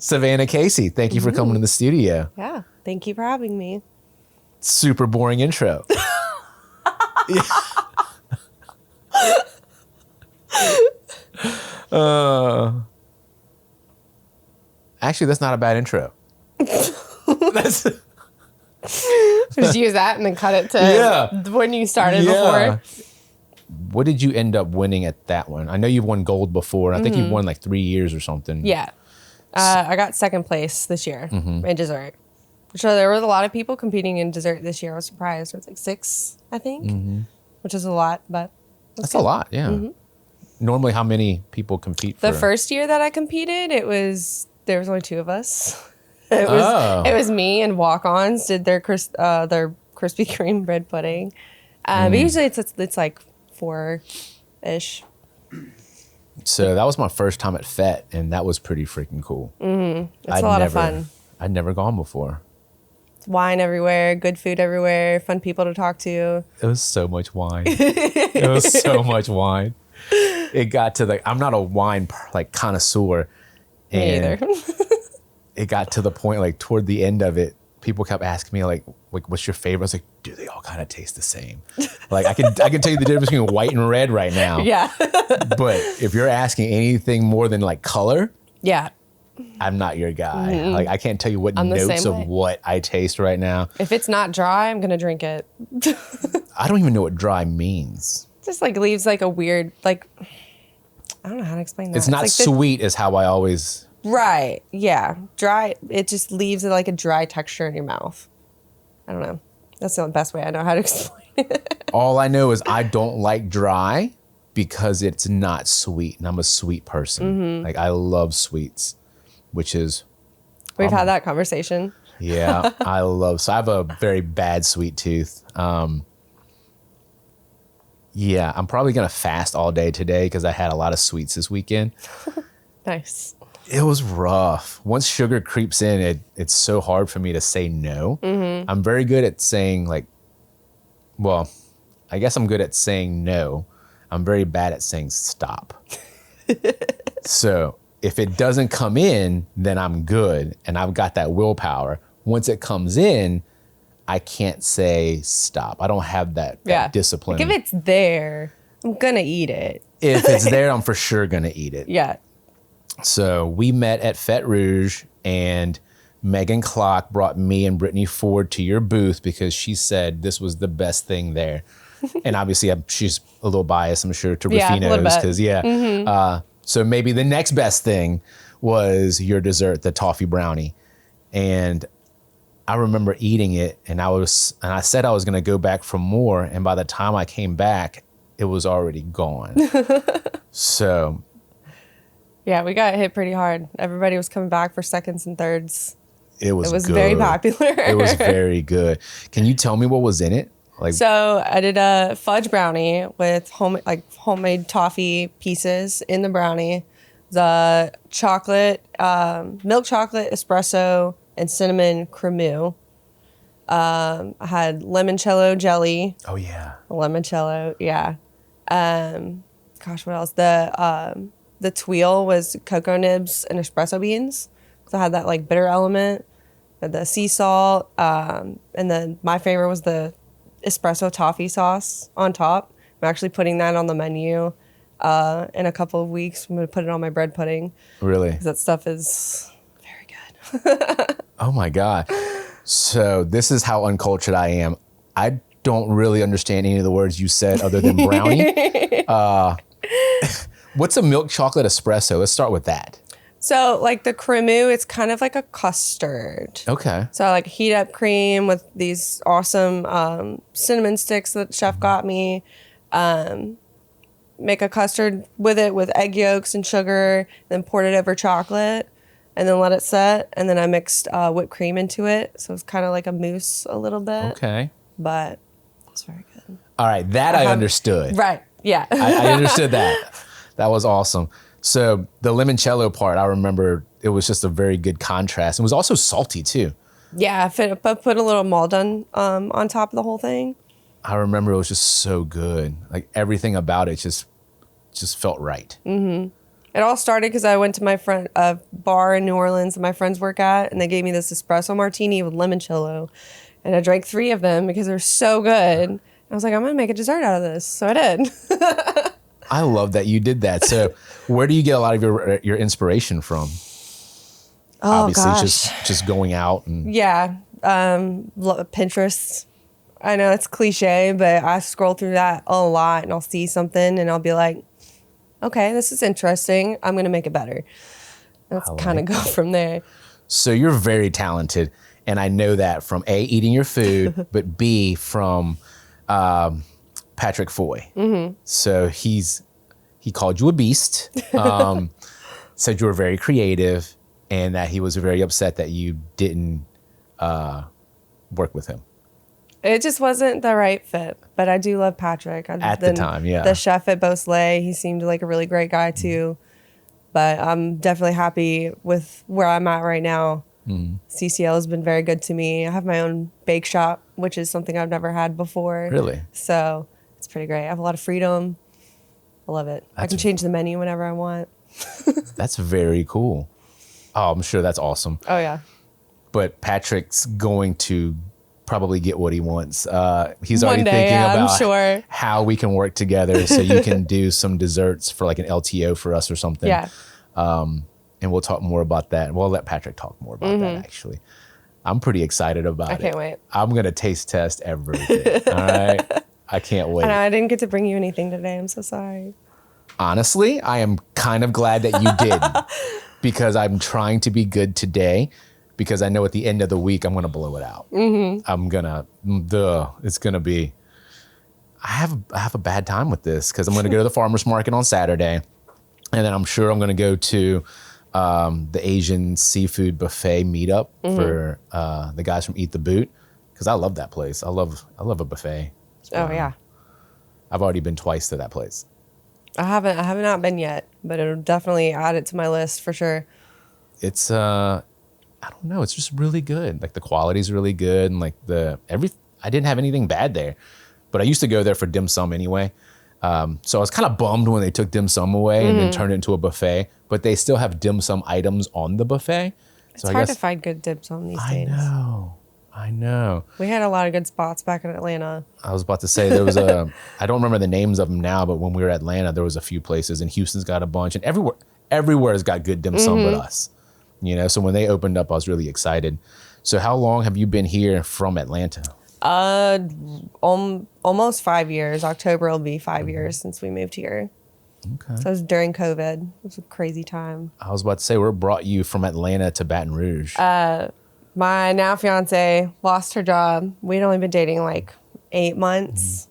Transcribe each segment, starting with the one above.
Savannah Casey, thank you for coming to the studio. Yeah, thank you for having me. Super boring intro. Actually, that's not a bad intro. That's Just use that and then cut it to when you started before. What did you end up winning at that one? I know you've won gold before. I think you've won like 3 years or something. Yeah. I got second place this year in dessert. So there was a lot of people competing in dessert this year. I was surprised. It was like 6, I think, which is a lot, but that's good. A lot, yeah. Normally, how many people compete for? The first year that I competed, there was only 2 of us. It was me and walk-ons did their Krispy Kreme bread pudding. But usually it's like 4-ish. So that was my first time at Fête, and that was pretty freaking cool. It's a lot of fun. I'd never gone before. It's wine everywhere, good food everywhere, fun people to talk to. It was so much wine. It was so much wine. It got to I'm not a wine connoisseur. Me either. It got to the point like toward the end of it, people kept asking me like what's your favorite? I was like, do they all kind of taste the same? Like I can tell you the difference between white and red right now. Yeah. But if you're asking anything more than like color, yeah, I'm not your guy. Like I can't tell you what notes of what I taste right now. If it's not dry, I'm gonna drink it. I don't even know what dry means. Just like leaves like a weird I don't know how to explain that. It's not like sweet is how I always. Right. Yeah. Dry. It just leaves like a dry texture in your mouth. I don't know. That's the best way I know how to explain it. All I know is I don't like dry because it's not sweet, and I'm a sweet person. Like I love sweets, which is. We've had that conversation. Yeah, so I have a very bad sweet tooth. Yeah, I'm probably gonna fast all day today because I had a lot of sweets this weekend. Nice. It was rough. Once sugar creeps in, it's so hard for me to say no. I'm very good at saying I guess I'm good at saying no. I'm very bad at saying stop. So if it doesn't come in, then I'm good. And I've got that willpower. Once it comes in, I can't say stop. I don't have that discipline. Like if it's there, I'm going to eat it. If it's there, I'm for sure going to eat it. Yeah. So we met at Fête Rouge, and Megan Clock brought me and Brittany Ford to your booth because she said this was the best thing there. And obviously she's a little biased, I'm sure, to Rufino's because so maybe the next best thing was your dessert, the Toffee Brownie. And I remember eating it, and I said I was going to go back for more, and by the time I came back, it was already gone. So yeah, we got hit pretty hard. Everybody was coming back for seconds and thirds. It was good. Very popular. It was very good. Can you tell me what was in it? So I did a fudge brownie with homemade toffee pieces in the brownie, the chocolate, milk chocolate, espresso, and cinnamon cremeux. I had limoncello jelly. Oh yeah. Limoncello, yeah. Gosh, what else? The tuile was cocoa nibs and espresso beans. So I had that like bitter element, the sea salt, and then my favorite was the espresso toffee sauce on top. I'm actually putting that on the menu in a couple of weeks. I'm going to put it on my bread pudding. Really? Because that stuff is very good. Oh my God. So this is how uncultured I am. I don't really understand any of the words you said other than brownie. What's a milk chocolate espresso? Let's start with that. So like the cremeux, it's kind of like a custard. Okay. So I like heat up cream with these awesome cinnamon sticks that the chef got me. Make a custard with it with egg yolks and sugar, then poured it over chocolate and then let it set. And then I mixed whipped cream into it. So it's kind of like a mousse a little bit. Okay. But it's very good. All right. That I understood. Right. Yeah. I understood that. That was awesome. So the limoncello part, I remember it was just a very good contrast. It was also salty too. Yeah, I put a little Maldon on top of the whole thing. I remember it was just so good. Like everything about it just felt right. Mm-hmm. It all started because I went to my friend a bar in New Orleans that my friends work at, and they gave me this espresso martini with limoncello, and I drank 3 of them because they're so good. I was like, I'm gonna make a dessert out of this, so I did. I love that you did that. So, where do you get a lot of your inspiration from? Oh Obviously, gosh, just going out and yeah, Pinterest. I know it's cliche, but I scroll through that a lot, and I'll see something, and I'll be like, okay, this is interesting. I'm gonna make it better. Let's kind of go from there. So you're very talented, and I know that from A, eating your food, but B, from Patrick Foy. Mm-hmm. So he called you a beast, said you were very creative, and that he was very upset that you didn't work with him. It just wasn't the right fit, but I do love Patrick. At the time, yeah. The chef at Beausoleil, he seemed like a really great guy too. But I'm definitely happy with where I'm at right now. CCL has been very good to me. I have my own bake shop, which is something I've never had before. Really? So it's pretty great. I have a lot of freedom. I love it. I can change the menu whenever I want. That's very cool. Oh, I'm sure that's awesome. Oh, yeah. But Patrick's going to probably get what he wants. He's One already day, thinking yeah, I'm about sure. how we can work together so you can do some desserts for like an LTO for us or something. Yeah. And we'll talk more about that. We'll let Patrick talk more about that, actually. I'm pretty excited about it. I can't wait. I'm going to taste test everything. All right? I can't wait. And I didn't get to bring you anything today. I'm so sorry. Honestly, I am kind of glad that you did because I'm trying to be good today because I know at the end of the week, I'm going to blow it out. Mm-hmm. I'm going to, it's going to be, I have a bad time with this because I'm going to go to the farmer's market on Saturday. And then I'm sure I'm going to go to the Asian seafood buffet meetup for the guys from Eat the Boot because I love that place. I love a buffet. Oh, yeah. I've already been twice to that place. I have not been yet, but it'll definitely add it to my list for sure. It's I don't know, it's just really good. Like the quality's really good and like I didn't have anything bad there. But I used to go there for dim sum anyway. So I was kind of bummed when they took dim sum away and then turned it into a buffet, but they still have dim sum items on the buffet. It's hard to find good dim sum these days. I know. We had a lot of good spots back in Atlanta. I was about to say there was I don't remember the names of them now, but when we were at Atlanta, there was a few places and Houston's got a bunch and everywhere has got good dim sum but us. You know, so when they opened up, I was really excited. So how long have you been here from Atlanta? Almost 5 years. October will be 5 years since we moved here. Okay. So it was during COVID. It was a crazy time. I was about to say, what brought you from Atlanta to Baton Rouge? My now fiance lost her job. We'd only been dating like 8 months.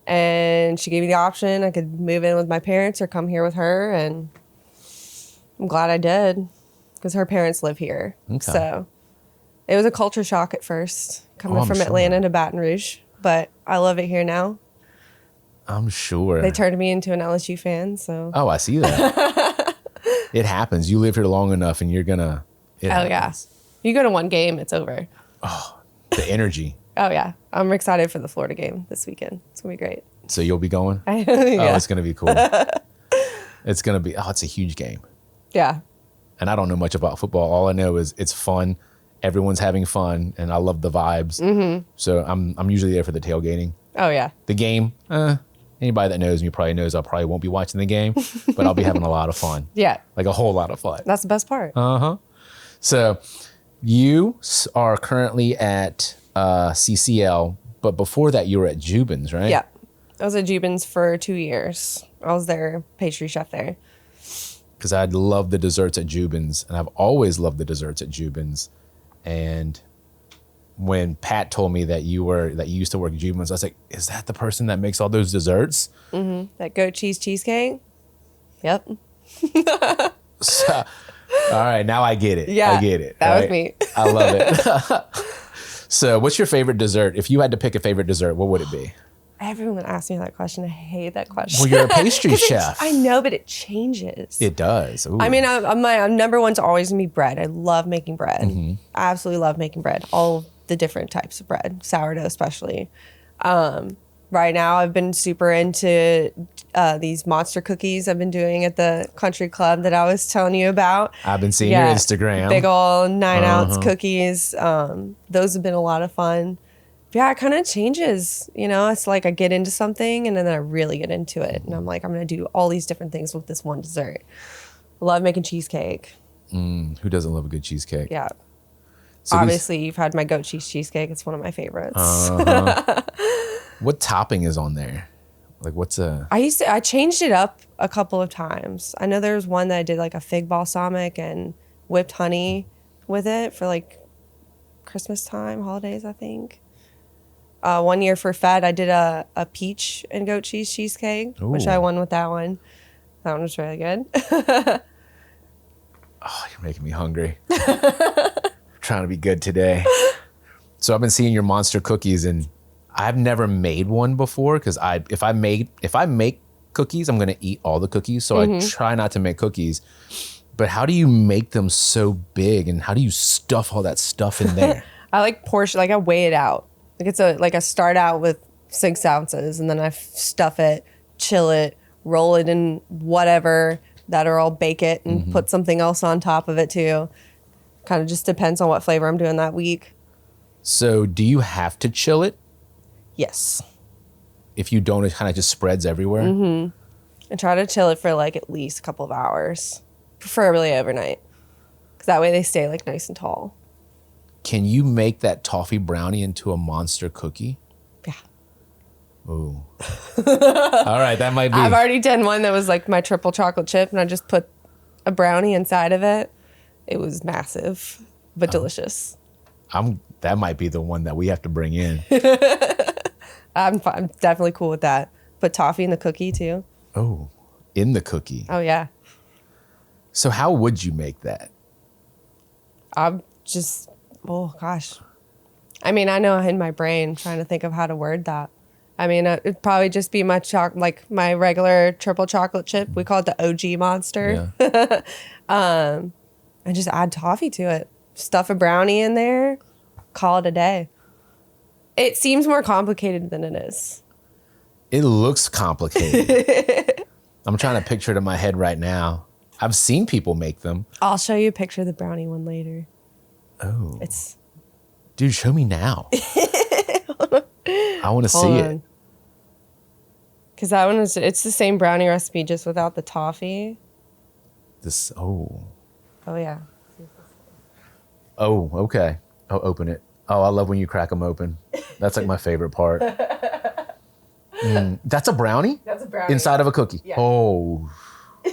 And she gave me the option. I could move in with my parents or come here with her. And I'm glad I did because her parents live here. Okay. So it was a culture shock at first coming from sure. Atlanta to Baton Rouge. But I love it here now. I'm sure. They turned me into an LSU fan. So. Oh, I see that. It happens. You live here long enough and you're going to. Yeah. You go to one game, it's over. Oh, the energy. Oh, yeah. I'm excited for the Florida game this weekend. It's going to be great. So you'll be going? Yeah. Oh, it's going to be cool. It's going to be, it's a huge game. Yeah. And I don't know much about football. All I know is it's fun. Everyone's having fun, and I love the vibes. Mm-hmm. So I'm usually there for the tailgating. Oh, yeah. The game, anybody that knows me probably knows I probably won't be watching the game, but I'll be having a lot of fun. Yeah. Like a whole lot of fun. That's the best part. Uh-huh. So you are currently at CCL, but before that you were at Jubin's, right? Yeah. I was at Jubin's for 2 years. I was their pastry chef there. Because I love the desserts at Jubin's, and I've always loved the desserts at Jubin's. And when Pat told me that you used to work at Jubin's, I was like, is that the person that makes all those desserts? Mm-hmm. That goat cheese cheesecake? Yep. So, all right, now I get it. Yeah, I get it. That was right? me. I love it. So what's your favorite dessert? If you had to pick a favorite dessert, what would it be? Everyone asks me that question. I hate that question. Well, you're a pastry chef. I know, but it changes. It does. Ooh. I mean, my number one's always going to be bread. I love making bread. Mm-hmm. I absolutely love making bread. All the different types of bread, sourdough especially. right now I've been super into these monster cookies I've been doing at the country club that I was telling you about. I've been seeing your Instagram. Big old 9-ounce cookies. Those have been a lot of fun. Yeah, it kind of changes. You know, it's like I get into something and then I really get into it. And I'm like, I'm going to do all these different things with this one dessert. I love making cheesecake. Who doesn't love a good cheesecake? Yeah. So Obviously, you've had my goat cheese cheesecake. It's one of my favorites. What topping is on there? Like what's a... I changed it up a couple of times. I know there was one that I did like a fig balsamic and whipped honey with it for like Christmas time, holidays, I think. One year for Fête, I did a peach and goat cheese cheesecake, which I won with that one. That one was really good. Oh, you're making me hungry. Trying to be good today. So I've been seeing your monster cookies, and I've never made one before because if I make cookies, I'm gonna eat all the cookies. So I try not to make cookies. But how do you make them so big, and how do you stuff all that stuff in there? I like portion, like I weigh it out. Like it's I start out with 6 ounces, and then I stuff it, chill it, roll it in whatever that, or I'll bake it and put something else on top of it too. Kind of just depends on what flavor I'm doing that week. So do you have to chill it? Yes. If you don't, it kind of just spreads everywhere? And try to chill it for like at least a couple of hours, preferably overnight, because that way they stay like nice and tall. Can you make that toffee brownie into a monster cookie? Yeah. Ooh. All right, that might be. I've already done one that was like my triple chocolate chip, and I just put a brownie inside of it. It was massive, but delicious. That might be the one that we have to bring in. I'm definitely cool with that. Put toffee in the cookie too. Oh, in the cookie. Oh yeah. So how would you make that? I'm just, oh gosh. I mean, I know in my brain trying to think of how to word that. I mean, it'd probably just be my like my regular triple chocolate chip. We call it the OG monster. Yeah. And just add toffee to it. Stuff a brownie in there. Call it a day. It seems more complicated than it is. It looks complicated. I'm trying to picture it in my head right now. I've seen people make them. I'll show you a picture of the brownie one later. Oh. It's... Dude, show me now. I want to see it. Because that one it's the same brownie recipe, just without the toffee. Oh, yeah. Oh, okay. I'll open it. Oh, I love when you crack them open. That's like my favorite part. That's a brownie? That's a brownie. Inside of a cookie? Yeah. Oh. Oh,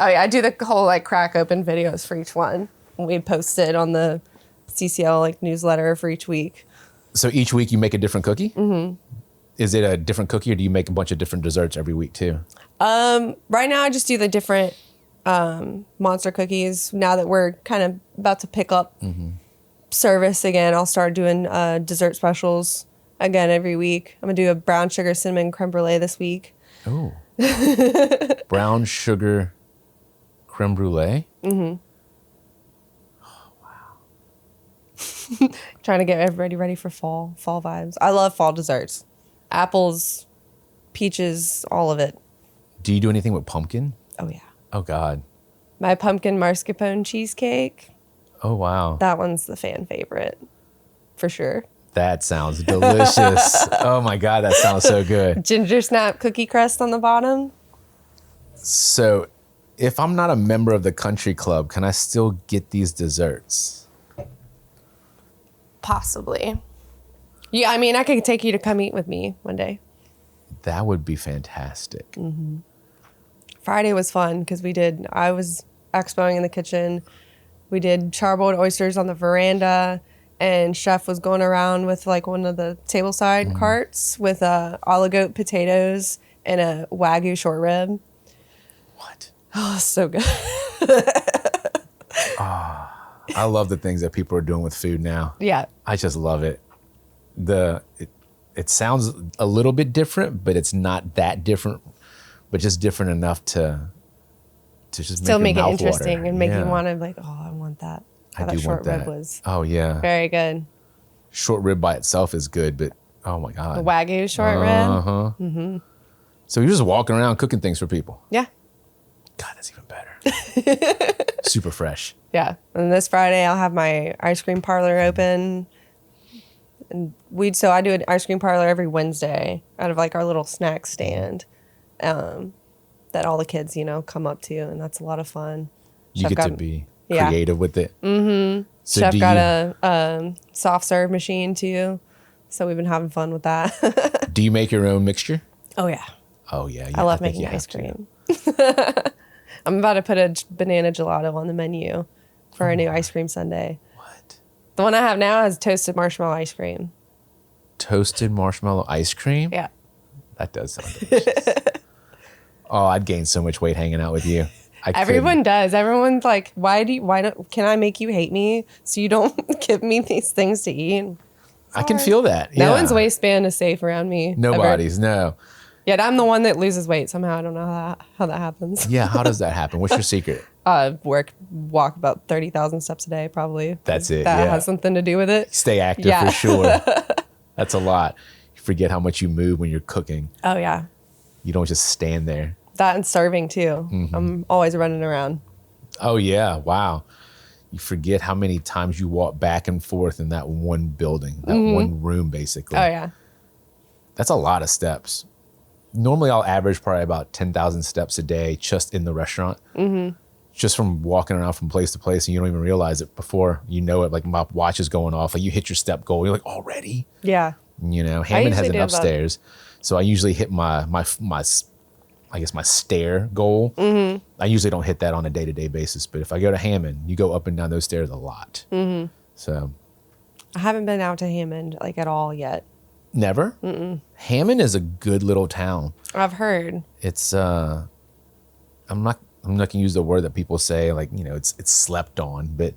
yeah. I do the whole like crack open videos for each one. We post it on the CCL like newsletter for each week. So each week you make a different cookie? Mm-hmm. Is it a different cookie, or do you make a bunch of different desserts every week too? Right now I just do the different monster cookies. Now that we're kind of about to pick up service again, I'll start doing dessert specials again every week. I'm gonna do a brown sugar cinnamon creme brulee this week. Oh. Brown sugar creme brulee? Mm-hmm. Oh, wow. Trying to get everybody ready for fall vibes. I love fall desserts. Apples, peaches, all of it. Do you do anything with pumpkin? Oh, yeah. Oh, God. My pumpkin mascarpone cheesecake. Oh, wow. That one's the fan favorite, for sure. That sounds delicious. Oh, my God, that sounds so good. Ginger snap cookie crust on the bottom. So if I'm not a member of the country club, can I still get these desserts? Possibly. Yeah, I mean, I could take you to come eat with me one day. That would be fantastic. Mm-hmm. Friday was fun because I was expoing in the kitchen. We did charboiled oysters on the veranda, and Chef was going around with like one of the tableside carts with olive goat potatoes and a Wagyu short rib. What? Oh, so good. I love the things that people are doing with food now. Yeah. I just love it. It sounds a little bit different, but it's not that different, but just different enough to just still make it your interesting water. and make you want to like, oh, I want that. I do short want that. rib was oh yeah, very good. Short rib by itself is good, but Oh my The God. Wagyu short rib. So you're just walking around cooking things for people. Yeah. God, that's even better. Super fresh. Yeah. And this Friday I'll have my ice cream parlor open. And I do an ice cream parlor every Wednesday out of like our little snack stand that all the kids, come up to, and that's a lot of fun. You Chef get to be creative with it. So Chef got a soft serve machine too, so we've been having fun with that. do you make your own mixture? Oh yeah. Oh yeah. I love think making you ice have to. cream. I'm about to put a banana gelato on the menu for our new ice cream sundae. What? The one I have now has toasted marshmallow ice cream. Toasted marshmallow ice cream? Yeah. That does sound delicious. Oh, I'd gain so much weight hanging out with you. Everyone does. Everyone's like, can I make you hate me so you don't give me these things to eat? I can feel that. No Yeah. one's waistband is safe around me. Nobody's, no. Yet I'm the one that loses weight somehow. I don't know how that happens. Yeah, how does that happen? What's your secret? Walk about 30,000 steps a day, probably. That's it, That yeah. has something to do with it. Stay active Yeah. for sure. That's a lot. You forget how much you move when you're cooking. Oh, yeah. You don't just stand there. That and serving, too. I'm always running around. Oh, yeah. Wow. You forget how many times you walk back and forth in that one building, that one room, basically. Oh, yeah. That's a lot of steps. Normally, I'll average probably about 10,000 steps a day just in the restaurant. Just from walking around from place to place, and you don't even realize it before you know it. Like my watch is going off. Like you hit your step goal. You're like, already? Yeah. Hammond has usually an do about- upstairs. So I usually hit my stair goal. I usually don't hit that on a day-to-day basis. But if I go to Hammond, you go up and down those stairs a lot. So I haven't been out to Hammond like at all yet. never? Hammond is a good little town. I've heard. It's I'm not gonna use the word that people say, like, it's slept on, but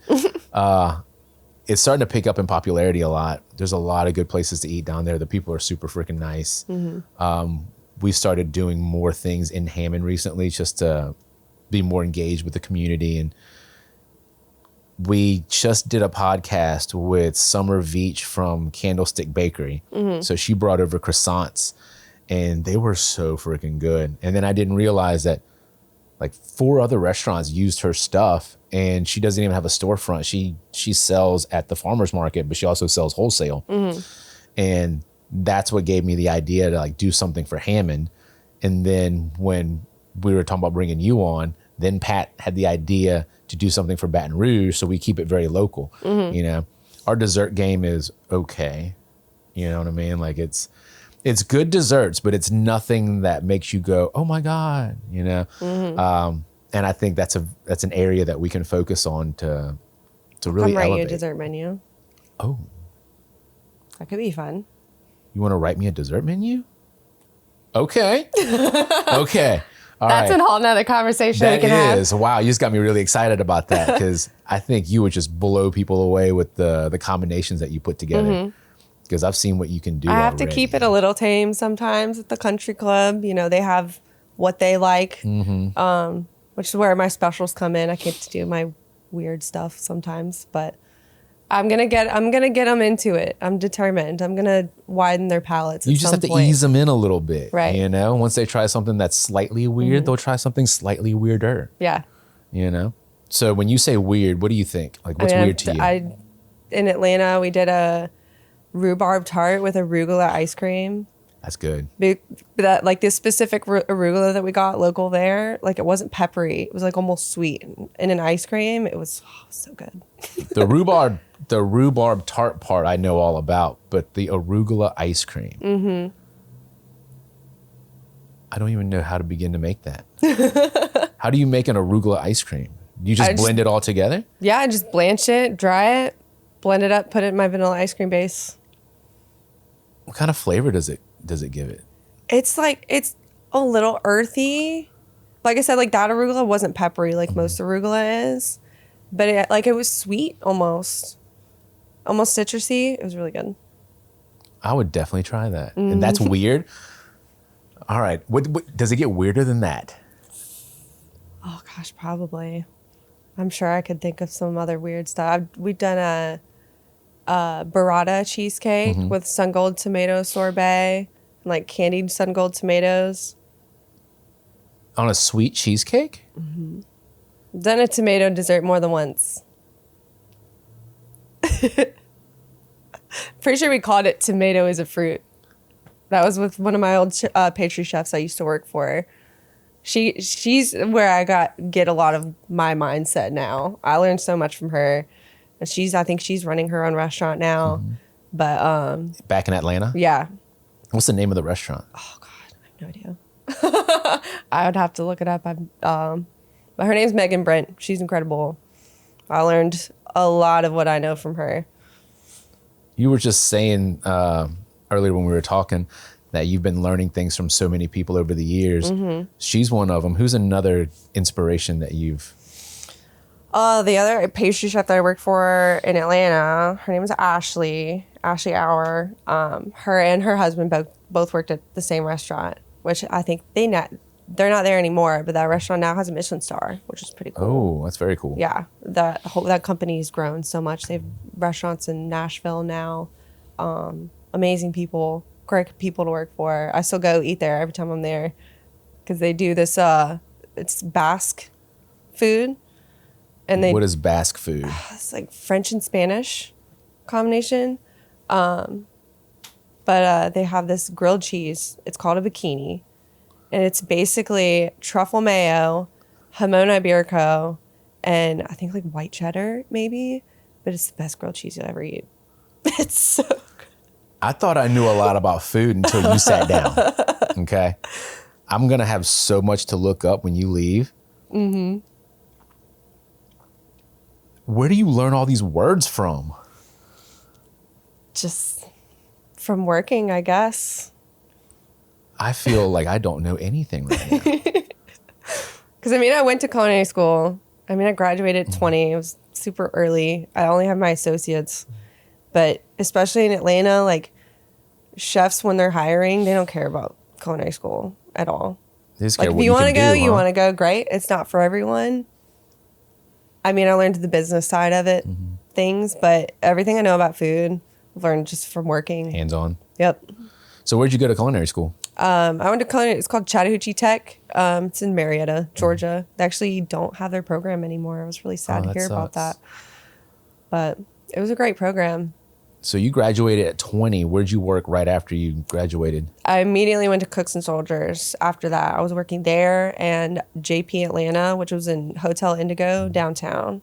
it's starting to pick up in popularity a lot. There's a lot of good places to eat down there. The people are super freaking nice. We started doing more things in Hammond recently just to be more engaged with the community. And we just did a podcast with Summer Veach from Candlestick Bakery. So she brought over croissants and they were so freaking good. And then I didn't realize that like 4 other restaurants used her stuff, and she doesn't even have a storefront. She sells at the farmer's market, but she also sells wholesale. And that's what gave me the idea to like do something for Hammond. And then when we were talking about bringing you on, then Pat had the idea to do something for Baton Rouge, so we keep it very local. Our dessert game is okay. You know what I mean? Like it's good desserts, but it's nothing that makes you go, oh my God, and I think that's an area that we can focus on to really Write you a elevate. dessert menu. Oh, That could be fun. you want to write me a dessert menu? Okay. Okay. All That's right. a whole nother conversation we That can have. is. Wow, you just got me really excited about that because I think you would just blow people away with the combinations that you put together. Because I've seen what you can do. I have to keep it a little tame sometimes at the country club. They have what they like, which is where my specials come in. I get to do my weird stuff sometimes, but I'm gonna get them into it. I'm determined. I'm gonna widen their palates. You just have to ease them in a little bit, Right. Once they try something that's slightly weird, they'll try something slightly weirder. Yeah. So when you say weird, what do you think? Like, what's weird to you? In Atlanta, we did a rhubarb tart with arugula ice cream. That's good. That like this specific arugula that we got local there, like it wasn't peppery. It was like almost sweet. In an ice cream, it was so good. The rhubarb tart part I know all about, but the arugula ice cream. I don't even know how to begin to make that. How do you make an arugula ice cream? You just blend it all together? Yeah, I just blanch it, dry it, blend it up, put it in my vanilla ice cream base. What kind of flavor does it give it? It's a little earthy. Like I said, like that arugula wasn't peppery like most arugula is, but it was sweet almost citrusy. It was really good. I would definitely try that. And that's weird. All right. What does it get weirder than that? Oh gosh, probably. I'm sure I could think of some other weird stuff. We've done burrata cheesecake with sun gold tomato sorbet, and like candied sun gold tomatoes. On a sweet cheesecake? Done a tomato dessert more than once. Pretty sure we called it tomato is a fruit. That was with one of my old pastry chefs I used to work for. She's where I get a lot of my mindset now. I learned so much from her. And I think she's running her own restaurant now. But Back in Atlanta? yeah. What's the name of the restaurant? Oh God, I have no idea. I would have to look it up. But her name's Megan Brent. She's incredible. I learned a lot of what I know from her. You were just saying earlier when we were talking that you've been learning things from so many people over the years. She's one of them. Who's another inspiration that you've... The other pastry chef that I worked for in Atlanta, her name is Ashley Hour. Her and her husband both worked at the same restaurant, which I think they're not there anymore, but that restaurant now has a Michelin star, which is pretty cool. Oh, that's very cool. Yeah, that company's grown so much. They have restaurants in Nashville now. Amazing people, great people to work for. I still go eat there every time I'm there because they do this. It's Basque food, and What is Basque food? it's like French and Spanish combination. But they have this grilled cheese. It's called a bikini. And it's basically truffle mayo, jamon iberico, and I think like white cheddar maybe. But it's the best grilled cheese you'll ever eat. It's so good. I thought I knew a lot about food until you sat down. Okay? I'm going to have so much to look up when you leave. Where do you learn all these words from? Just from working, I guess. I feel like I don't know anything right now. Because, I went to culinary school. I graduated at 20. It was super early. I only have my associates. But especially in Atlanta, like, chefs, when they're hiring, they don't care about culinary school at all. They just Like, care if what you want to can go, do, you huh? want to go, great. It's not for everyone. I learned the business side of it, things, but everything I know about food, I've learned just from working. Hands-on. Yep. So where'd you go to culinary school? I went to culinary. It's called Chattahoochee Tech. It's in Marietta, Georgia. They actually don't have their program anymore. I was really sad to that hear about sucks. that. But it was a great program. So you graduated at 20. Where'd you work right after you graduated? I immediately went to Cooks and Soldiers after that. I was working there and JP Atlanta, which was in Hotel Indigo downtown,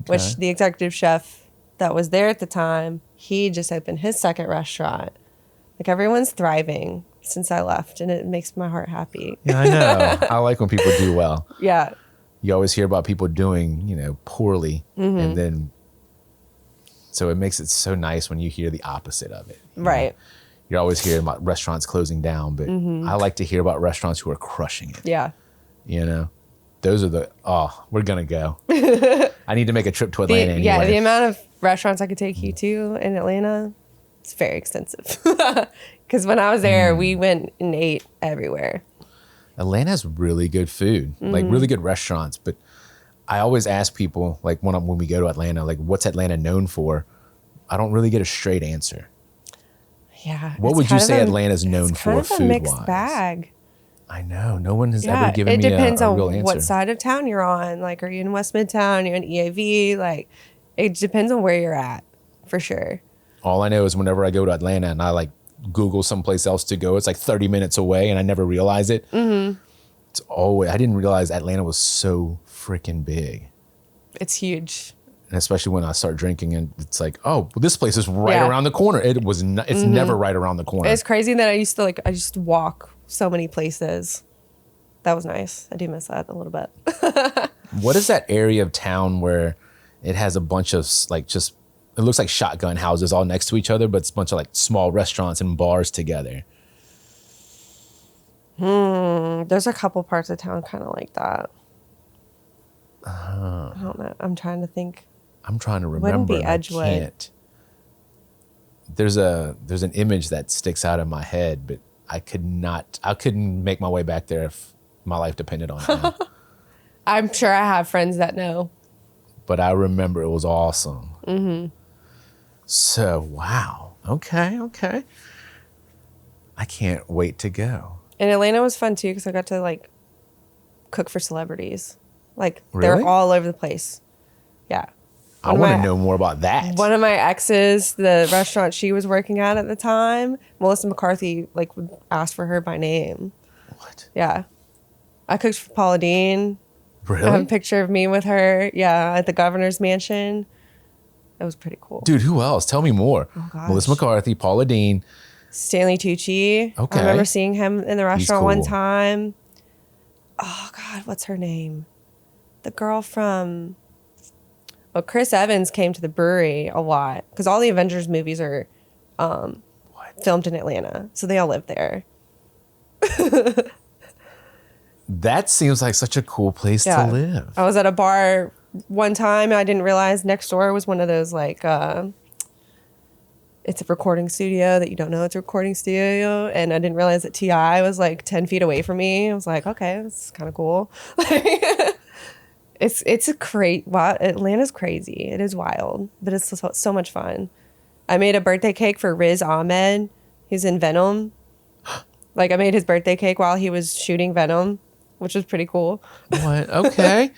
which the executive chef that was there at the time, he just opened his second restaurant. Like, everyone's thriving since I left, and it makes my heart happy. Yeah, I know. I like when people do well. Yeah. You always hear about people doing, poorly. And then, so it makes it so nice when you hear the opposite of it. Right. You're always hearing about restaurants closing down, but I like to hear about restaurants who are crushing it. Yeah. Those are we're going to go. I need to make a trip to Atlanta anyway. Yeah, the amount of restaurants I could take you to in Atlanta, it's very extensive. Because when I was there, we went and ate everywhere. Atlanta has really good food, like really good restaurants. But I always ask people, like when we go to Atlanta, like, what's Atlanta known for? I don't really get a straight answer. Yeah. What would you say Atlanta's known for It's kind of a mixed food-wise? bag. I know. No one has ever given it me depends a on real answer. what side of town you're on. Like, are you in West Midtown? You're in EAV? Like, it depends on where you're at, for sure. All I know is whenever I go to Atlanta and I like Google someplace else to go, it's like 30 minutes away and I never realize it. It's always, I didn't realize Atlanta was so freaking big. It's huge. And especially when I start drinking and it's like, oh, well, this place is right Yeah. around the corner. It's never right around the corner. It's crazy that I used to walk so many places. That was nice. I do miss that a little bit. What is that area of town where it has a bunch of like just, it looks like shotgun houses all next to each other, but it's a bunch of like small restaurants and bars together. There's a couple parts of town kind of like that. I don't know. I'm trying to think. I'm trying to Wouldn't remember. be And I Edgewood. can't. There's an image that sticks out in my head, but I couldn't make my way back there if my life depended on it now. I'm sure I have friends that know. But I remember it was awesome. So, wow. Okay. I can't wait to go. And Atlanta was fun too because I got to like cook for celebrities. Like Really? they're all over the place. Yeah. I want to know more about that. One of my exes, the restaurant she was working at the time, Melissa McCarthy, like would ask for her by name. What? Yeah. I cooked for Paula Deen. Really? I have a picture of me with her. Yeah, at the governor's mansion. It was pretty cool. Dude, who else? Tell me more. Oh, gosh. Melissa McCarthy, Paula Deen. Stanley Tucci. Okay. I remember seeing him in the restaurant one cool. time. Oh, God, what's her name? The girl from... Well, Chris Evans came to the brewery a lot because all the Avengers movies are filmed in Atlanta. So they all live there. That seems like such a cool place to live. I was at a bar one time. I didn't realize next door was one of those like... it's a recording studio that you don't know it's a recording studio. And I didn't realize that T.I. was like 10 feet away from me. I was like, okay, that's kind of cool. It's a wow, Atlanta's crazy. It is wild, but it's so much fun. I made a birthday cake for Riz Ahmed. He's in Venom. Like I made his birthday cake while he was shooting Venom, which was pretty cool. What? Okay.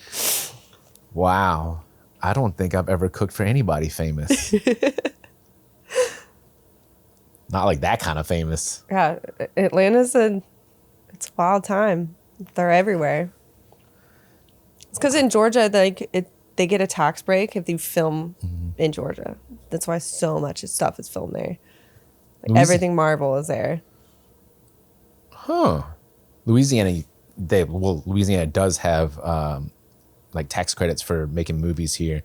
Wow. I don't think I've ever cooked for anybody famous. Not like that kind of famous. Yeah, Atlanta's it's a wild time. They're everywhere. It's because in Georgia, they get a tax break if you film in Georgia. That's why so much stuff is filmed there. Like everything Marvel is there. Huh. Louisiana does have like tax credits for making movies here,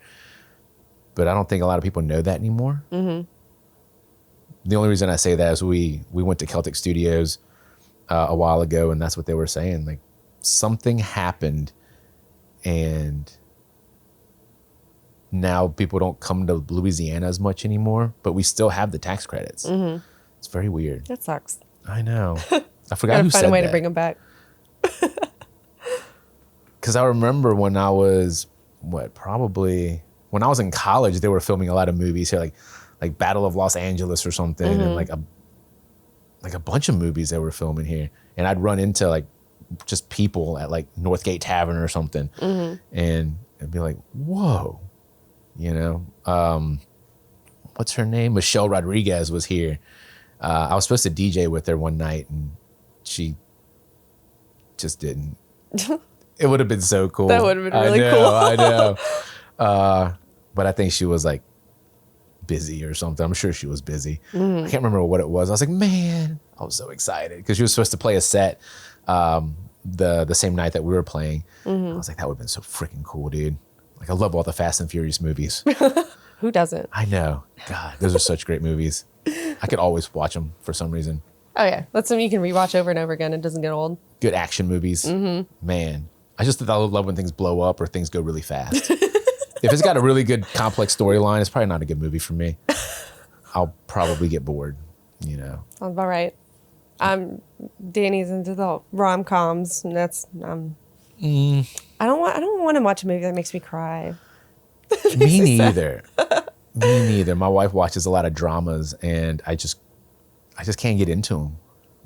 but I don't think a lot of people know that anymore. Mm-hmm. The only reason I say that is we went to Celtic Studios a while ago, and that's what they were saying. Like something happened, and now people don't come to Louisiana as much anymore, but we still have the tax credits. Mm-hmm. It's very weird. That sucks. I know. I forgot who said that. Find a way to bring them back. Because I remember when I was, when I was in college, they were filming a lot of movies here, like Battle of Los Angeles or something, and like a bunch of movies they were filming here. And I'd run into like just people at like Northgate Tavern or something, and I'd be like, whoa, you know, what's her name? Michelle Rodriguez was here. I was supposed to DJ with her one night, and she just didn't. It would have been so cool. That would have been really cool. I know. But I think she was like busy or something. I'm sure she was busy. I can't remember what it was. I was like, man, I was so excited because she was supposed to play a set the same night that we were playing. I was like, that would have been so freaking cool, dude. Like, I love all the Fast and Furious movies. Who doesn't? I know. God, those are such great movies. I could always watch them for some reason. Oh, yeah. That's something you can rewatch over and over again. It doesn't get old. Good action movies. Man, I just love when things blow up or things go really fast. If it's got a really good complex storyline, it's probably not a good movie for me. I'll probably get bored, you know. Sounds about right. Danny's into the rom-coms, and that's I don't want to watch a movie that makes me cry. Me neither. Me neither. My wife watches a lot of dramas, and I just can't get into them.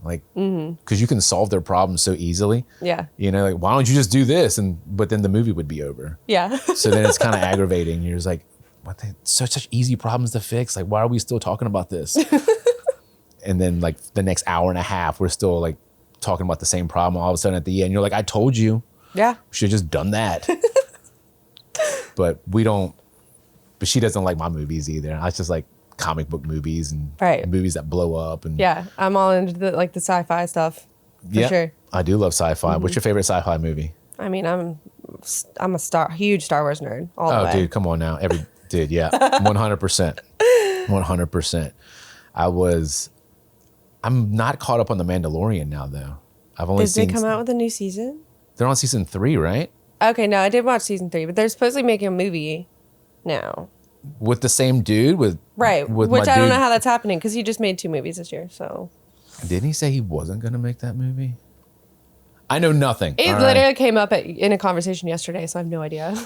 Like, because you can solve their problems so easily. Yeah. You know, like, why don't you just do this? But then the movie would be over. Yeah. So then it's kind of aggravating. You're just like, what? Such easy problems to fix. Like, why are we still talking about this? And then like the next hour and a half, we're still like talking about the same problem. All of a sudden at the end, you're like, I told you. Yeah. We should have just done that. But she doesn't like my movies either. I just like comic book movies and movies that blow up. And yeah, I'm all into the sci-fi stuff. For sure. I do love sci-fi. What's your favorite sci-fi movie? I mean, I'm a huge Star Wars nerd all the way. Oh, dude, come on now. 100%. 100%. I'm not caught up on The Mandalorian now, though. Did they come out with a new season? They're on season 3, right? Okay, no, I did watch season 3, but they're supposedly making a movie now. With the same dude? Which I don't know how that's happening because he just made 2 movies this year, so. Didn't he say he wasn't going to make that movie? I know nothing. It literally came up in a conversation yesterday, so I have no idea.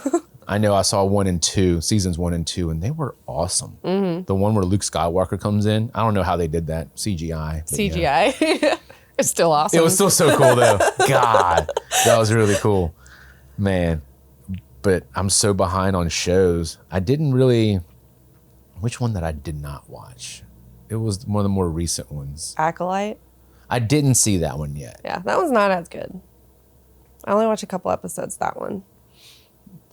I know I saw 1 and 2, seasons 1 and 2, and they were awesome. The one where Luke Skywalker comes in, I don't know how they did that. CGI. CGI. Yeah. It's still awesome. It was still so cool though. God, that was really cool. Man. But I'm so behind on shows. I didn't really, which one that I did not watch? It was one of the more recent ones. Acolyte. I didn't see that one yet. Yeah, that one's not as good. I only watched a couple episodes, that one.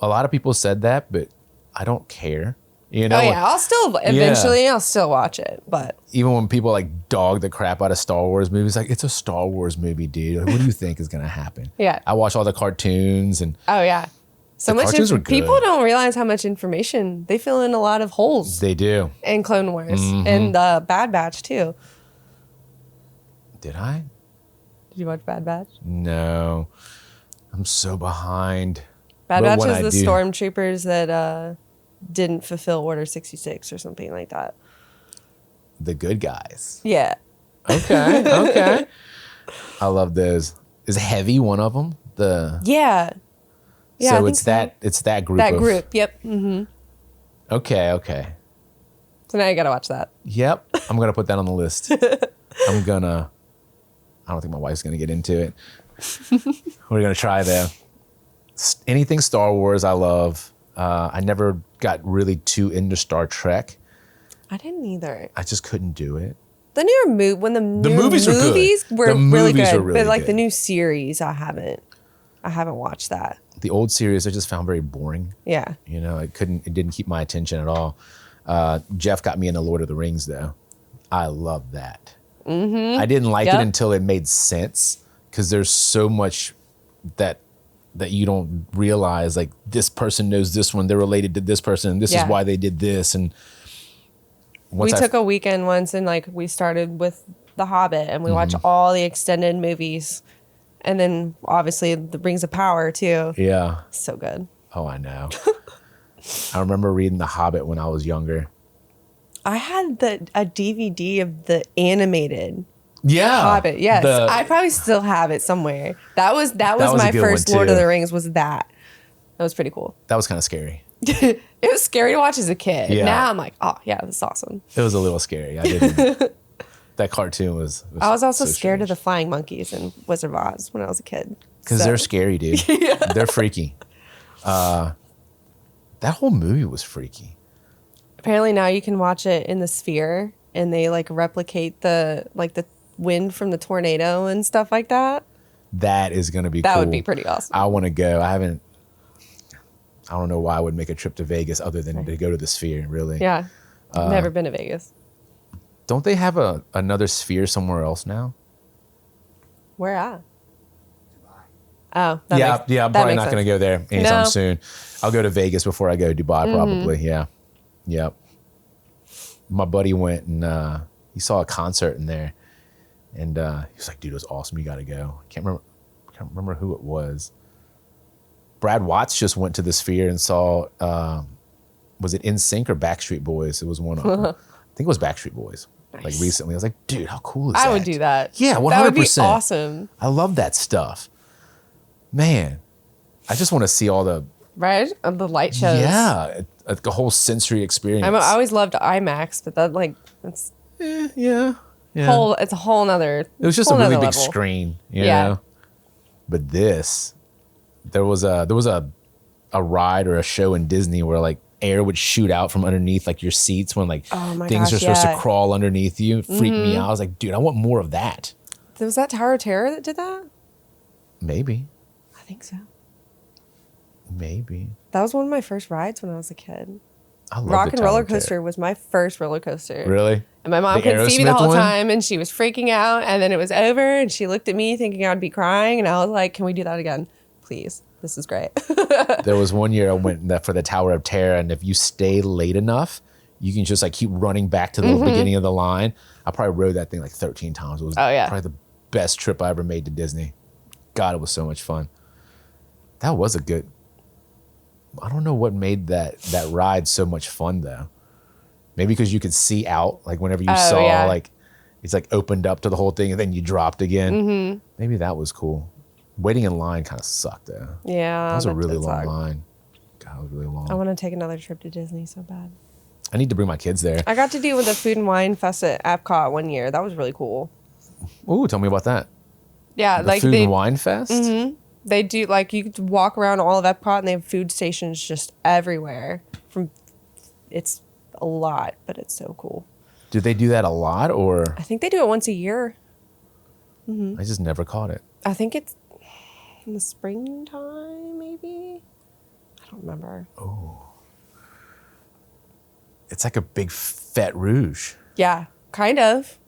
A lot of people said that, but I don't care. You know? Oh yeah, I'll still, eventually I'll still watch it, but. Even when people like dog the crap out of Star Wars movies, like, it's a Star Wars movie, dude. Like, what do you think is going to happen? Yeah. I watch all the cartoons and. Oh yeah. So much people don't realize how much information they fill in, a lot of holes. They do. In Clone Wars and Bad Batch too. Did I? Did you watch Bad Batch? No, I'm so behind. Bad Batch is the stormtroopers that didn't fulfill Order 66 or something like that. The good guys. Yeah. Okay. Okay. I love those. Is Heavy one of them? Yeah. Yeah, so it's that group. That group, yep. Mm-hmm. Okay. So now you gotta watch that. Yep, I'm gonna put that on the list. I don't think my wife's gonna get into it. We're gonna try though. Anything Star Wars, I love. I never got really too into Star Trek. I didn't either. I just couldn't do it. The newer movies were really good, but like the new series, I haven't watched that. The old series I just found very boring. Yeah. You know, it didn't keep my attention at all. Jeff got me into Lord of the Rings though. I love that. Mm-hmm. I didn't like it until it made sense, because there's so much that you don't realize, like, this person knows this one, they're related to this person, and this is why they did this. And we took a weekend once and like we started with The Hobbit and we watched all the extended movies. And then obviously the Rings of Power too. Yeah. So good. Oh, I know. I remember reading The Hobbit when I was younger. I had a DVD of the animated Hobbit. Yes. I probably still have it somewhere. That was my first Lord of the Rings, was that. That was pretty cool. That was kind of scary. It was scary to watch as a kid. Yeah. Now I'm like, oh yeah, this is awesome. It was a little scary. I didn't. That cartoon was I was also so scared of the flying monkeys in Wizard of Oz when I was a kid. Because they're scary, dude. Yeah. They're freaky. That whole movie was freaky. Apparently now you can watch it in the Sphere, and they like replicate the wind from the tornado and stuff like that. That is going to be cool. That would be pretty awesome. I want to go. I don't know why I would make a trip to Vegas other than to go to the Sphere, really. Yeah. Never been to Vegas. Don't they have another Sphere somewhere else now? Where at? Dubai. Oh, I'm probably not going to go there anytime soon. I'll go to Vegas before I go to Dubai, probably. Yeah. Yep. My buddy went and he saw a concert in there, and he was like, "Dude, it was awesome. You got to go." I can't remember who it was. Brad Watts just went to the Sphere and saw, was it NSYNC or Backstreet Boys? It was one of them. I think it was Backstreet Boys. Nice. Like recently, I was like, dude, how cool is that? I would do that. Yeah, 100%. That would be awesome. I love that stuff. Man, I just want to see all the... Right? The light shows. Yeah, the whole sensory experience. I always loved IMAX, but that it's... Yeah. It's a whole nother... It was just a really big screen, you know? But this... There was a ride or a show in Disney where like air would shoot out from underneath like your seats when like things are supposed to crawl underneath you. It freaked me out. I was like, dude, I want more of that. Was that Tower of Terror that did that? Maybe. I think so. Maybe. That was one of my first rides when I was a kid. I love Rock and Roller Coaster was my first roller coaster. Really? And my mom couldn't see me the whole time, and she was freaking out. And then it was over, and she looked at me thinking I'd be crying, and I was like, "Can we do that again, please? This is great." There was one year I went for the Tower of Terror, and if you stay late enough, you can just like keep running back to the beginning of the line. I probably rode that thing like 13 times. It was probably the best trip I ever made to Disney. God, it was so much fun. That was a good... I don't know what made that ride so much fun though. Maybe because you could see out, like whenever you saw like it's like opened up to the whole thing and then you dropped again. Maybe that was cool. Waiting in line kind of sucked though. Yeah, that was a really long line. God. God, it was really long. I want to take another trip to Disney so bad. I need to bring my kids there. I got to do with the Food and Wine Fest at Epcot one year. That was really cool. Ooh, tell me about that. Yeah, The Food and Wine Fest? Mm-hmm. They do, like, you could walk around all of Epcot and they have food stations just everywhere. It's a lot, but it's so cool. Do they do that a lot, or? I think they do it once a year. Mm-hmm. I just never caught it. I think it's in the springtime, maybe? I don't remember. Oh. It's like a big Fête Rouge. Yeah, kind of.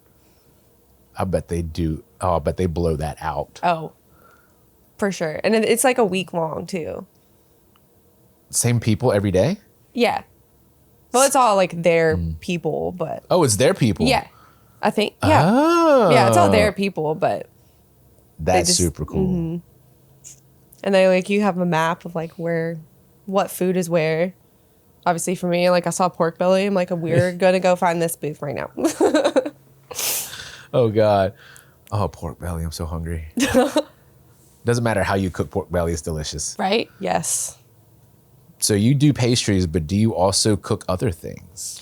I bet they do. Oh, I bet they blow that out. Oh, for sure. And it's like a week long, too. Same people every day? Yeah. Well, it's all like their people, but. Oh, it's their people? Yeah. I think, yeah. Oh. Yeah, it's all their people, but. That's super cool. Mm-hmm. And they, like, you have a map of, like, what food is where. Obviously, for me, like, I saw pork belly. I'm like, we're going to go find this booth right now. Oh, God. Oh, pork belly. I'm so hungry. Doesn't matter how you cook pork belly. It's delicious. Right? Yes. So you do pastries, but do you also cook other things?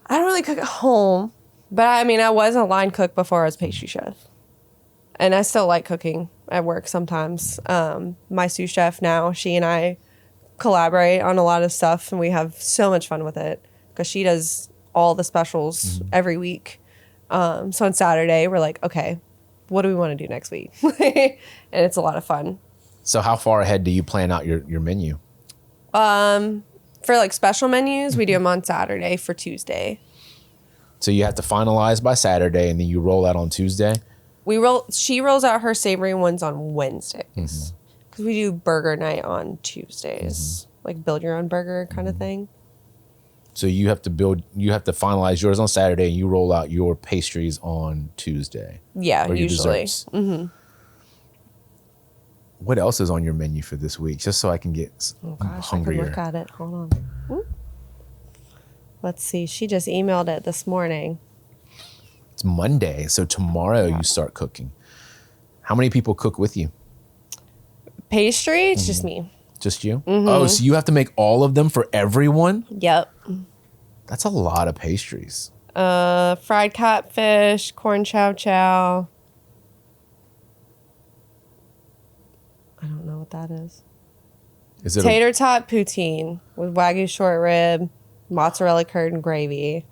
I don't really cook at home. But, I mean, I was a line cook before I was pastry chef. And I still like cooking at work sometimes. My sous chef now, she and I collaborate on a lot of stuff, and we have so much fun with it because she does all the specials every week. So on Saturday, we're like, okay, what do we want to do next week? And it's a lot of fun. So how far ahead do you plan out your menu? For like special menus, we do them on Saturday for Tuesday. So you have to finalize by Saturday, and then you roll out on Tuesday? She rolls out her savory ones on Wednesdays. Because we do burger night on Tuesdays. Like build your own burger kind of thing. So you have to finalize yours on Saturday, and you roll out your pastries on Tuesday. Yeah, or your usually. Desserts. What else is on your menu for this week? Just so I can get hungrier. I can look at it. Hold on. Whoop. Let's see. She just emailed it this morning. It's Monday, so tomorrow you start cooking. How many people cook with you? Pastry? It's just me. Just you? Oh, so you have to make all of them for everyone? Yep. That's a lot of pastries. Fried catfish, corn chow chow. I don't know what that is. Is it Tater tot poutine with Wagyu short rib, mozzarella curd, and gravy.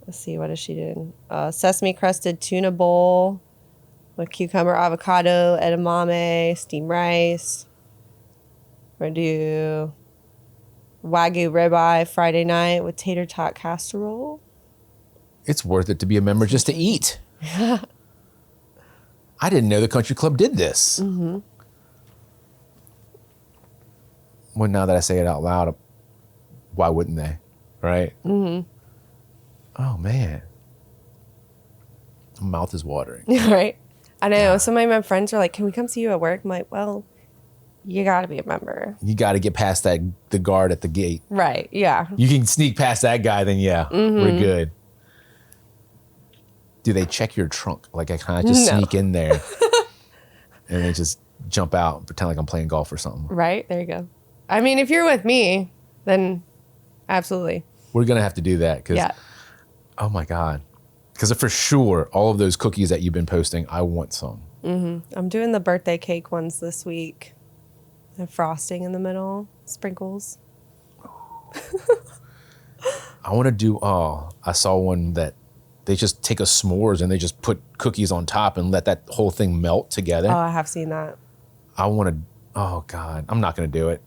Let's see, what is she doing? Sesame crusted tuna bowl with cucumber, avocado, edamame, steamed rice. We're going to do Wagyu ribeye Friday night with tater tot casserole. It's worth it to be a member just to eat. I didn't know the Country Club did this. Well, now that I say it out loud, why wouldn't they? Right? Oh, man. My mouth is watering. Right? I know. Yeah. Some of my friends are like, can we come see you at work? I'm like, well, you got to be a member. You got to get past the guard at the gate. Right. Yeah. You can sneak past that guy, then we're good. Do they check your trunk? Like I kind of just sneak in there and then just jump out and pretend like I'm playing golf or something. Right. There you go. I mean, if you're with me, then absolutely. We're going to have to do that because, oh my God. Because for sure, all of those cookies that you've been posting, I want some. I'm doing the birthday cake ones this week. And frosting in the middle, sprinkles. I want to do, I saw one that they just take a s'mores and they just put cookies on top and let that whole thing melt together. Oh, I have seen that. I want to, oh God, I'm not going to do it.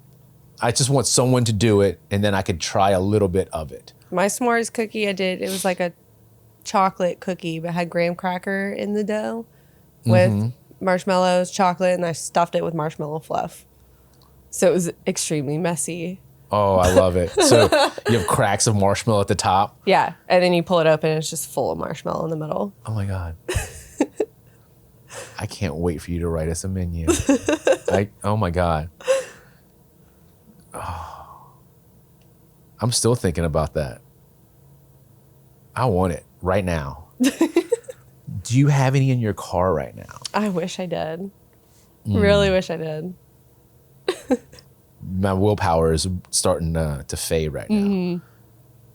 I just want someone to do it and then I could try a little bit of it. My s'mores cookie I did, it was like a chocolate cookie, but had graham cracker in the dough with marshmallows, chocolate, and I stuffed it with marshmallow fluff. So it was extremely messy. Oh, I love it. So you have cracks of marshmallow at the top? Yeah. And then you pull it open and it's just full of marshmallow in the middle. Oh my God. I can't wait for you to write us a menu. Oh my God. Oh. I'm still thinking about that. I want it right now. Do you have any in your car right now? I wish I did. Really wish I did. my willpower is starting to fade right now.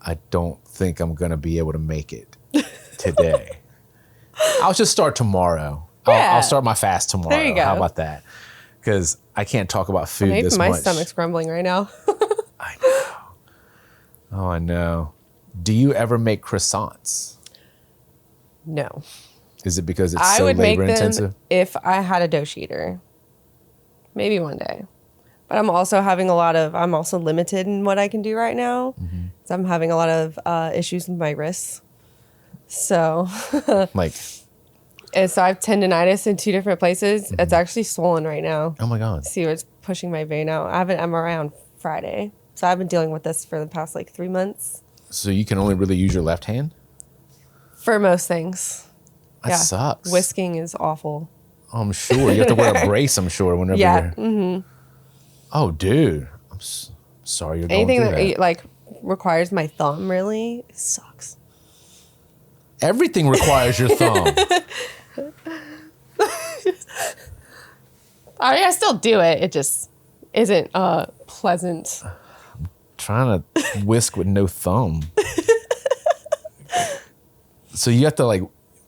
I don't think I'm gonna be able to make it today. I'll just start tomorrow. Yeah. I'll start my fast tomorrow. There you go. How about that? Because I can't talk about food Maybe this my much. stomach's grumbling right now. I know. Oh, I know. Do you ever make croissants? No. Is it because it's I so would make labor them intensive? if I had a dough sheeter. Maybe one day. But I'm also I'm also limited in what I can do right now. So I'm having a lot of issues with my wrists. So, Like, and so I have tendonitis in 2 different places. It's actually swollen right now. oh my God. See what's pushing my vein out. I have an MRI on Friday. So I've been dealing with this for the past like 3 months. So you can only really use your left hand? For most things. That sucks. Whisking is awful. Oh, I'm sure. You have to wear a brace, I'm sure, whenever Yeah. you're... Oh, dude. I'm sorry you're going Anything through that. that like requires my thumb really sucks. Everything requires your thumb. I still do it. It just isn't pleasant. Trying to whisk with no thumb. So you have to like,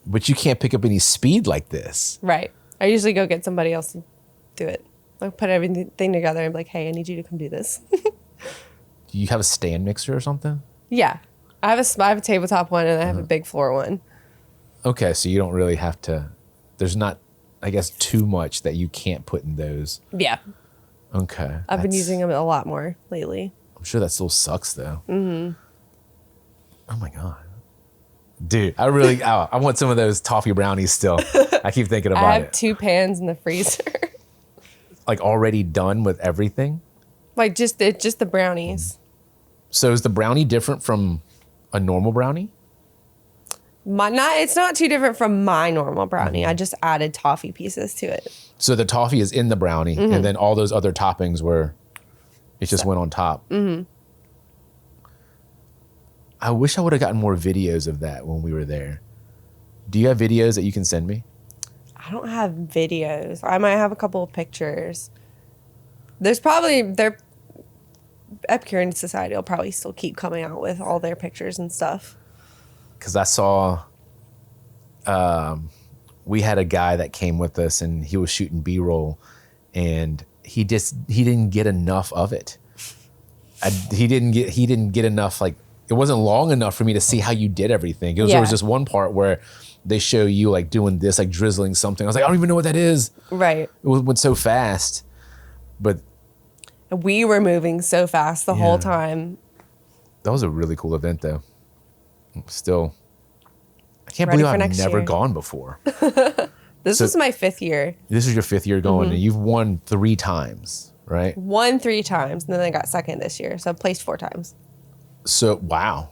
but you can't pick up any speed like this. Right. I usually go get somebody else to do it. Like put everything together and be like, hey, I need you to come do this. Do you have a stand mixer or something? Yeah. I have a tabletop one and I have a big floor one. Okay, so you don't really have to, there's not, I guess, too much that you can't put in those. Yeah. Okay. I've been using them a lot more lately. I'm sure that still sucks though. Oh my God. Dude, I want some of those toffee brownies still. I keep thinking about I have it. 2 pans in the freezer. Like already done with everything? Like just the brownies. So is the brownie different from a normal brownie? It's not too different from my normal brownie. I just added toffee pieces to it. So the toffee is in the brownie, and then all those other toppings just went on top. I wish I would have gotten more videos of that when we were there. Do you have videos that you can send me? I don't have videos. I might have a couple of pictures. Epicurean Society will probably still keep coming out with all their pictures and stuff. Because I saw we had a guy that came with us and he was shooting B-roll and he didn't get enough of it. He didn't get enough, like, it wasn't long enough for me to see how you did everything. There was just one part where they show you like doing this, like drizzling something. I was like, I don't even know what that is. Right. It went so fast. But we were moving so fast the whole time. that was a really cool event though. Still, I can't Ready believe for I've next never year. gone before. This is my 5th year. This is your 5th year going and you've won 3 times, right? Won 3 times, and then I got second this year. So I placed 4 times. So, wow.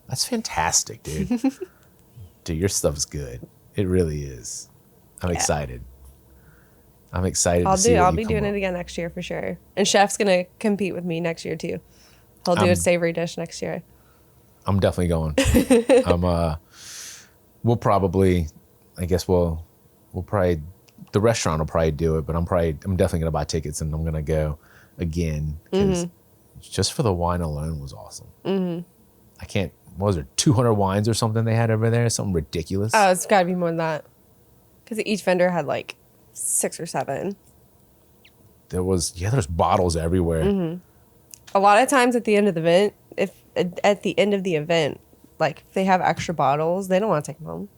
That's fantastic, dude. Dude, your stuff is good. It really is. I'm excited. I'm excited to see I'll be doing it again next year for sure. And Chef's going to compete with me next year too. He'll do a savory dish next year. I'm definitely going. We'll probably, I guess we'll probably, the restaurant will probably do it, but I'm definitely going to buy tickets and I'm going to go again because just for the wine alone was awesome. I can't, what was there, 200 wines or something they had over there? Something ridiculous. Oh, it's got to be more than that. Because each vendor had like 6 or 7. There's bottles everywhere. A lot of times at the end of the event, like if they have extra bottles, they don't want to take them home.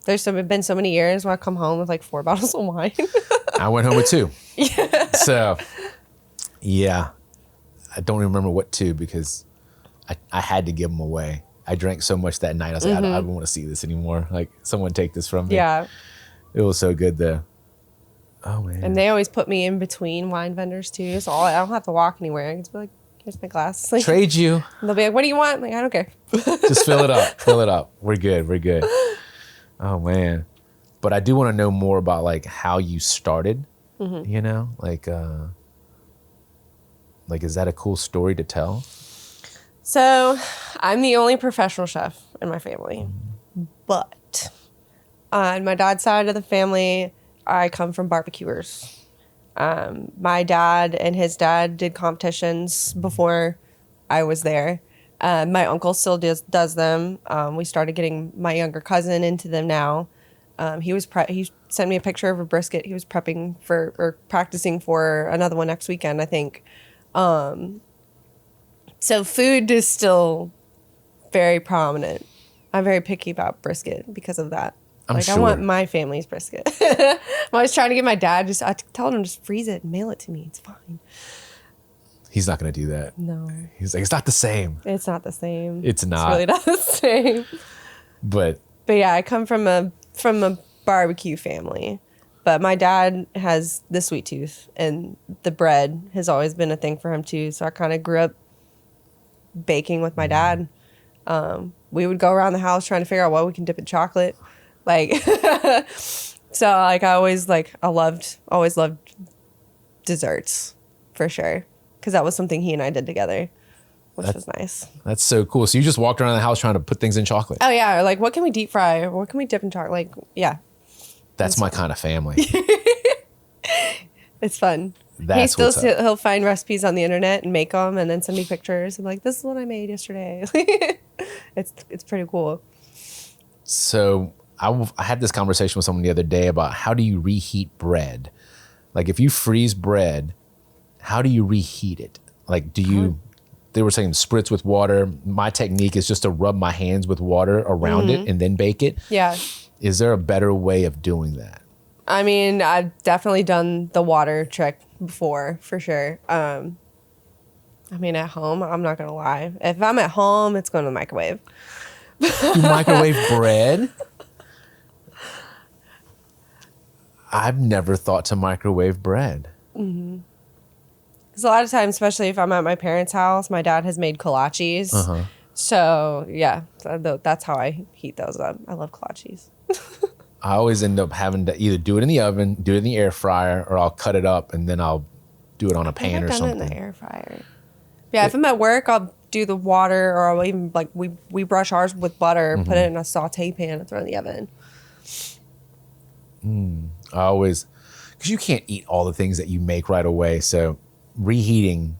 There's been so many years where I come home with like 4 bottles of wine. I went home with 2. Yeah. So, yeah. I don't even remember what 2 because I had to give them away. I drank so much that night. I was like, I don't want to see this anymore. Like, someone take this from me. Yeah. It was so good though. Oh man. And they always put me in between wine vendors too, so I don't have to walk anywhere. I can just be like, here's my glass. Like, Trade you. and they'll be like, what do you want? I'm like, I don't care. Just fill it up. Fill it up. We're good. Oh man. But I do want to know more about like how you started. You know, like is that a cool story to tell? So I'm the only professional chef in my family, but on my dad's side of the family, I come from barbecuers. My dad and his dad did competitions before I was there. My uncle still does them. We started getting my younger cousin into them now. He sent me a picture of a brisket he was prepping for or practicing for another one next weekend, I think. So food is still very prominent. I'm very picky about brisket because of that. I'm sure. I want my family's brisket. I'm always trying to get my dad I tell him just freeze it and mail it to me. It's fine. He's not going to do that. No. He's like, it's not the same. It's not the same. It's not. It's really not the same. But yeah, I come from a barbecue family. But my dad has the sweet tooth, and the bread has always been a thing for him too. So I kind of grew up baking with my dad. We would go around the house trying to figure out what we can dip in chocolate. So I always loved desserts for sure. Because that was something he and I did together, which was nice. That's so cool. So you just walked around the house trying to put things in chocolate. Oh yeah, what can we deep fry? Or what can we dip in chocolate? Yeah. That's my kind of family. It's fun. He'll find recipes on the internet and make them, and then send me pictures. I'm like, this is what I made yesterday. It's pretty cool. So I had this conversation with someone the other day about how do you reheat bread? If you freeze bread, how do you reheat it? They were saying spritz with water. My technique is just to rub my hands with water around it and then bake it. Yeah. Is there a better way of doing that? I mean, I've definitely done the water trick before, for sure. At home, I'm not going to lie. If I'm at home, it's going to the microwave. You microwave bread? I've never thought to microwave bread. Mm-hmm. Because a lot of times, especially if I'm at my parents' house, my dad has made kolaches. Uh-huh. So, yeah, that's how I heat those up. I love kolaches. I always end up having to either do it in the oven, do it in the air fryer, or I'll cut it up and then I'll do it on a pan or something. I've done it in the air fryer. Yeah, if I'm at work, I'll do the water, or I'll even, we brush ours with butter, put it in a saute pan and throw it in the oven. Because you can't eat all the things that you make right away, so reheating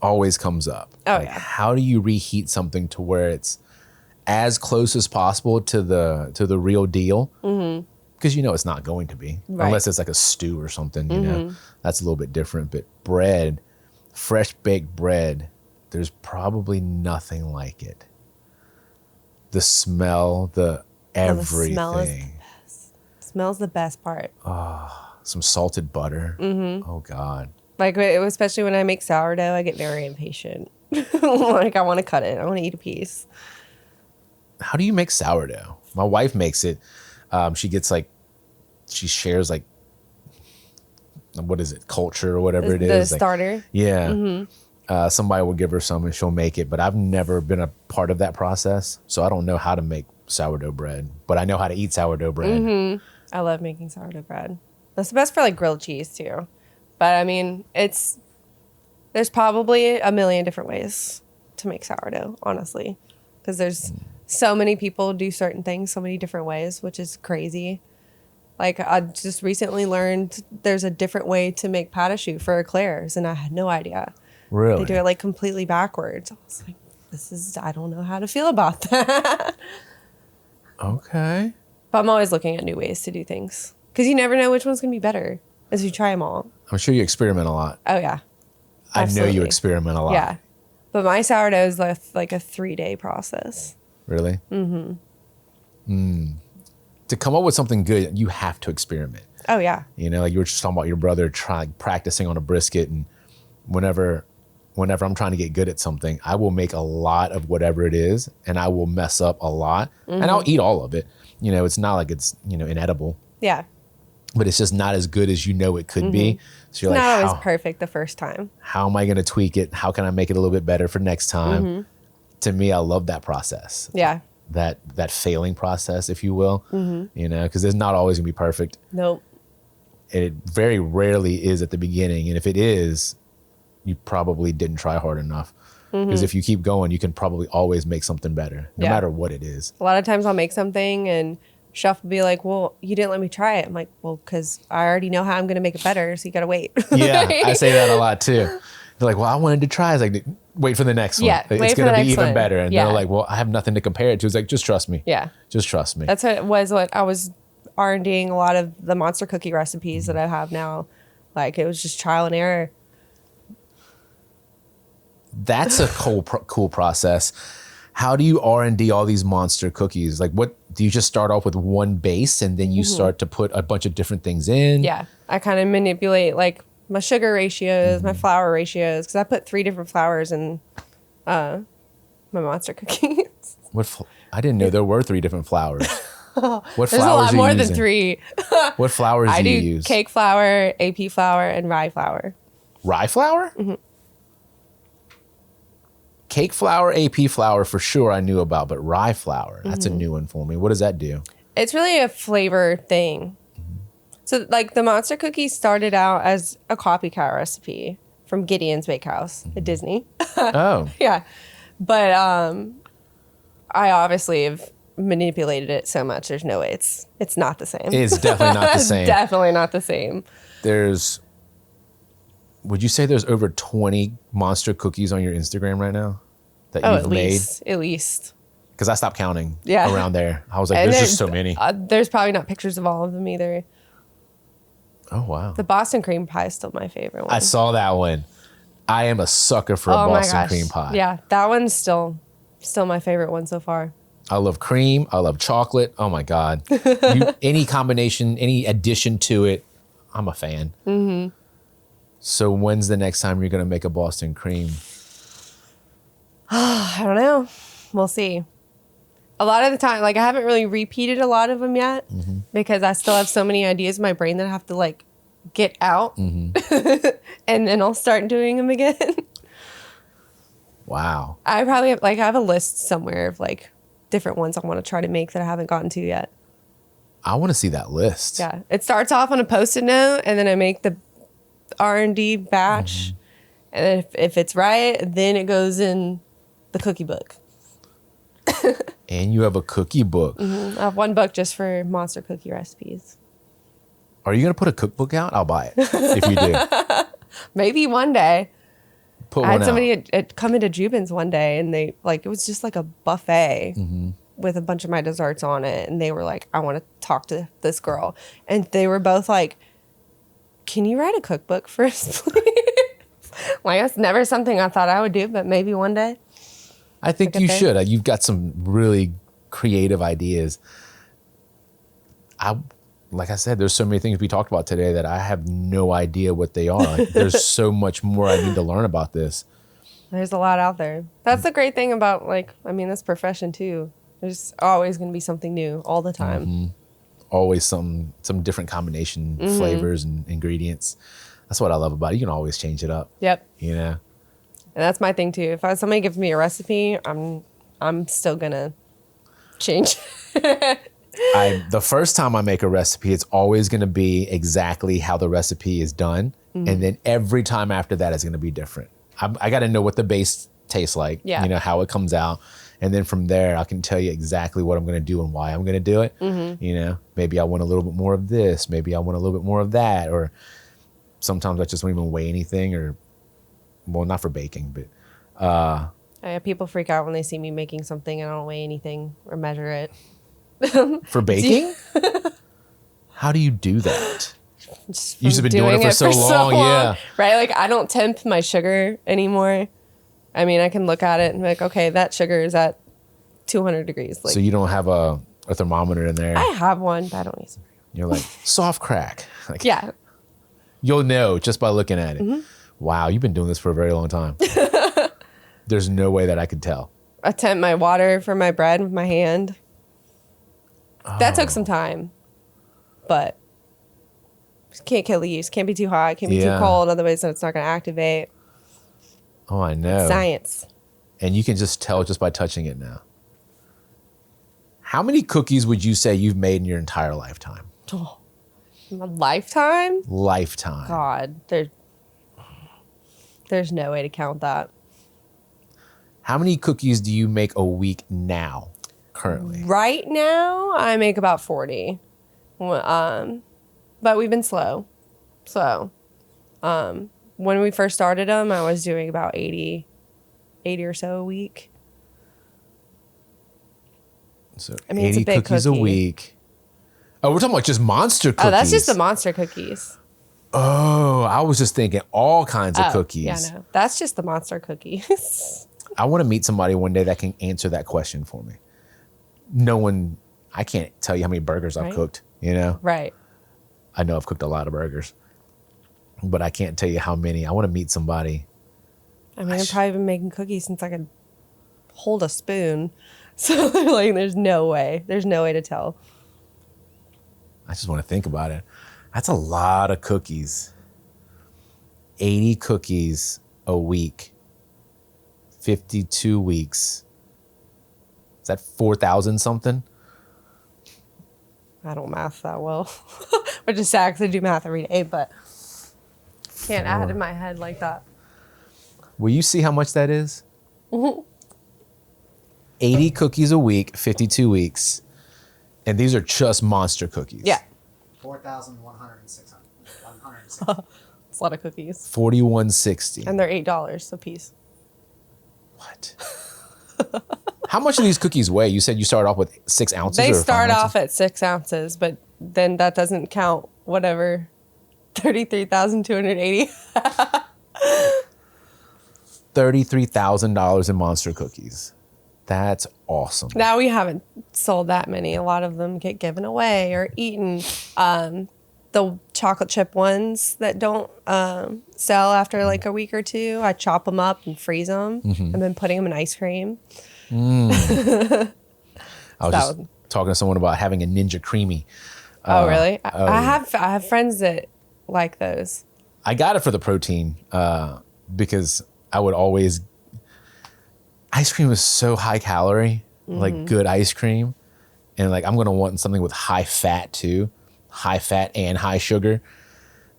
always comes up. Oh, yeah. How do you reheat something to where it's as close as possible to the real deal? Because it's not going to be, right. Unless it's like a stew or something. You know, that's a little bit different. But bread, fresh baked bread, there's probably nothing like it. The smell, everything. The smell is the best. Smell's the best part. Some salted butter. Oh God. Especially when I make sourdough, I get very impatient. I want to cut it. I want to eat a piece. How do you make sourdough? My wife makes it. She shares what is it, culture or whatever it is. The starter? Yeah. Somebody will give her some and she'll make it, but I've never been a part of that process. So I don't know how to make sourdough bread, but I know how to eat sourdough bread. I love making sourdough bread. That's the best for grilled cheese too. But there's probably a million different ways to make sourdough, honestly, because there's so many people do certain things so many different ways, which is crazy. I just recently learned there's a different way to make pâte à choux for eclairs, and I had no idea. Really? They do it completely backwards. I was like, I don't know how to feel about that. Okay. But I'm always looking at new ways to do things because you never know which one's going to be better as you try them all. I'm sure you experiment a lot. Oh, yeah. Absolutely. I know you experiment a lot. Yeah. But my sourdough is a 3-day process. Really? To come up with something good, you have to experiment. Oh, yeah. You were just talking about your brother practicing on a brisket, and whenever I'm trying to get good at something, I will make a lot of whatever it is, and I will mess up a lot, and I'll eat all of it. It's not like it's, inedible. Yeah. But it's just not as good as it could be. So you're it's not always perfect the first time. How am I going to tweak it? How can I make it a little bit better for next time? To me, I love that process. Yeah. That failing process, if you will, because it's not always going to be perfect. Nope. It very rarely is at the beginning. And if it is, you probably didn't try hard enough. Because if you keep going, you can probably always make something better, no matter what it is. A lot of times I'll make something and chef will be like, well, you didn't let me try it. I'm like, well, because I already know how I'm going to make it better. So you got to wait. Yeah, I say that a lot too. They're like, well, I wanted to try. It's like, wait for the next one. Yeah, It's going to be even better. And Yeah. they're like, well, I have nothing to compare it to. It's like, just trust me. Yeah. Just trust me. That's what I was R&Ding a lot of the monster cookie recipes that I have now. Like, it was just trial and error. That's a cool process. How do you R&D all these monster cookies? Like, what do you just start off with one base and then you start to put a bunch of different things in? Yeah. I kind of manipulate like my sugar ratios, my flour ratios, because I put 3 different flours in my monster cookies. I didn't know there were 3 different flours. What There's a flours lot are more you than using? 3. What flours I do you do use? cake flour, AP flour, and rye flour. Rye flour? Mm-hmm. Cake flour, AP flour for sure I knew about, but rye flour, that's a new one for me. What does that do? It's really a flavor thing. So, like, the monster cookie started out as a copycat recipe from Gideon's Bakehouse at Disney. Oh. Yeah. But I obviously have manipulated it so much. There's no way it's not the same. It's definitely not the same. Definitely not the same. Would you say there's over 20 monster cookies on your Instagram right now that Oh, you've made? At least. Because I stopped counting Yeah. around there. I was like, And there's just so many. There's probably not pictures of all of them either. Oh, wow. The Boston cream pie is still my favorite one. I saw that one. I am a sucker for a Boston cream pie. Yeah, that one's still my favorite one so far. I love cream. I love chocolate. Oh, my God. Any combination, any addition to it, I'm a fan. Mm-hmm. So when's the next time you're going to make a Boston cream? I don't know. We'll see. A lot of the time, like, I haven't really repeated a lot of them yet because I still have so many ideas in my brain that I have to, like, get out. And then I'll start doing them again. Wow. I probably have, like, I have a list somewhere of, like, different ones I want to try to make that I haven't gotten to yet. I want to see that list. Yeah. It starts off on a Post-it note, and then I make the R&D batch. And if it's right, then it goes in the cookie book. And you have a cookie book. I have one book just for monster cookie recipes. Are you going to put a cookbook out? I'll buy it if you do. Maybe one day. Put I one had out. somebody come into Jubin's one day, and they, like, it was just like a buffet with a bunch of my desserts on it. And they were like, I want to talk to this girl. And they were both like, can you write a cookbook for us, please? Like, that's never something I thought I would do, but maybe one day. I think you should. You've got some really creative ideas. Like I said, there's so many things we talked about today that I have no idea what they are. Like, there's so much more I need to learn about this. There's a lot out there. That's the great thing about, like, I mean, this profession too. There's always going to be something new all the time. Always some different combination flavors and ingredients. That's what I love about it. You can always change it up. Yep. You know? And that's my thing too. If somebody gives me a recipe, I'm still gonna change. The first time I make a recipe, it's always going to be exactly how the recipe is done, and then every time after that is going to be different. I got to know what the base tastes like. Yeah. You know how it comes out, and then from there I can tell you exactly what I'm going to do and why I'm going to do it. You know, maybe I want a little bit more of this, maybe I want a little bit more of that, or sometimes I just don't even weigh anything, or well, not for baking, but People freak out when they see me making something and I don't weigh anything or measure it. for baking. How do you do that? Just You've from been doing it for so long, yeah. Right? Like, I don't temp my sugar anymore. I mean, I can look at it and be like, okay, that sugar is at 200 degrees. Like, So you don't have a thermometer in there. I have one, but I don't use it. You're like, soft crack. Like, Yeah. you'll know just by looking at it. Wow, you've been doing this for a very long time. There's no way that I could tell. I temp my water for my bread with my hand. That took some time, but can't kill the yeast. Can't be too hot. Can't be too cold. Otherwise, it's not going to activate. Oh, I know. Science. And you can just tell just by touching it now. How many cookies would you say you've made in your entire lifetime? Oh, my lifetime? Lifetime. God, there's no way to count that. How many cookies do you make a week now? currently? Right now, I make about 40. But we've been slow. So, when we first started them, I was doing about 80 or so a week. So I mean, 80 it's a big cookies cookie. a week. Oh, we're talking about just monster cookies. Oh, that's just the monster cookies. Oh, I was just thinking all kinds of cookies. Yeah, no. That's just the monster cookies. I want to meet somebody one day that can answer that question for me. I can't tell you how many burgers I've cooked, you know? Right. I know I've cooked a lot of burgers, but I can't tell you how many. I want to meet somebody. I mean, I've probably been making cookies since I could hold a spoon. So, like, there's no way. There's no way to tell. I just want to think about it. That's a lot of cookies. 80 cookies a week. 52 weeks. Is that 4,000 something? I don't math that well. Which is sad because I do math every day, but can't add in my head like that. Will you see how much that is? 80 cookies a week, 52 weeks. And these are just monster cookies. Yeah. 4,160. It's a lot of cookies. 4160. And they're $8 a piece. What? How much do these cookies weigh? You said you started off with 6 ounces. They or 5 start ounces? off at 6 ounces, but then that doesn't count whatever 33,280. $33,000 in monster cookies. That's awesome. Now we haven't sold that many. A lot of them get given away or eaten. The chocolate chip ones that don't sell after like a week or two, I chop them up and freeze them and then putting them in ice cream. I was just talking to someone about having a Ninja Creamy. Oh, really? oh, I yeah. have friends that like those. I got it for the protein because I would always... Ice cream is so high calorie, like good ice cream. And like I'm going to want something with high fat too. High fat and high sugar.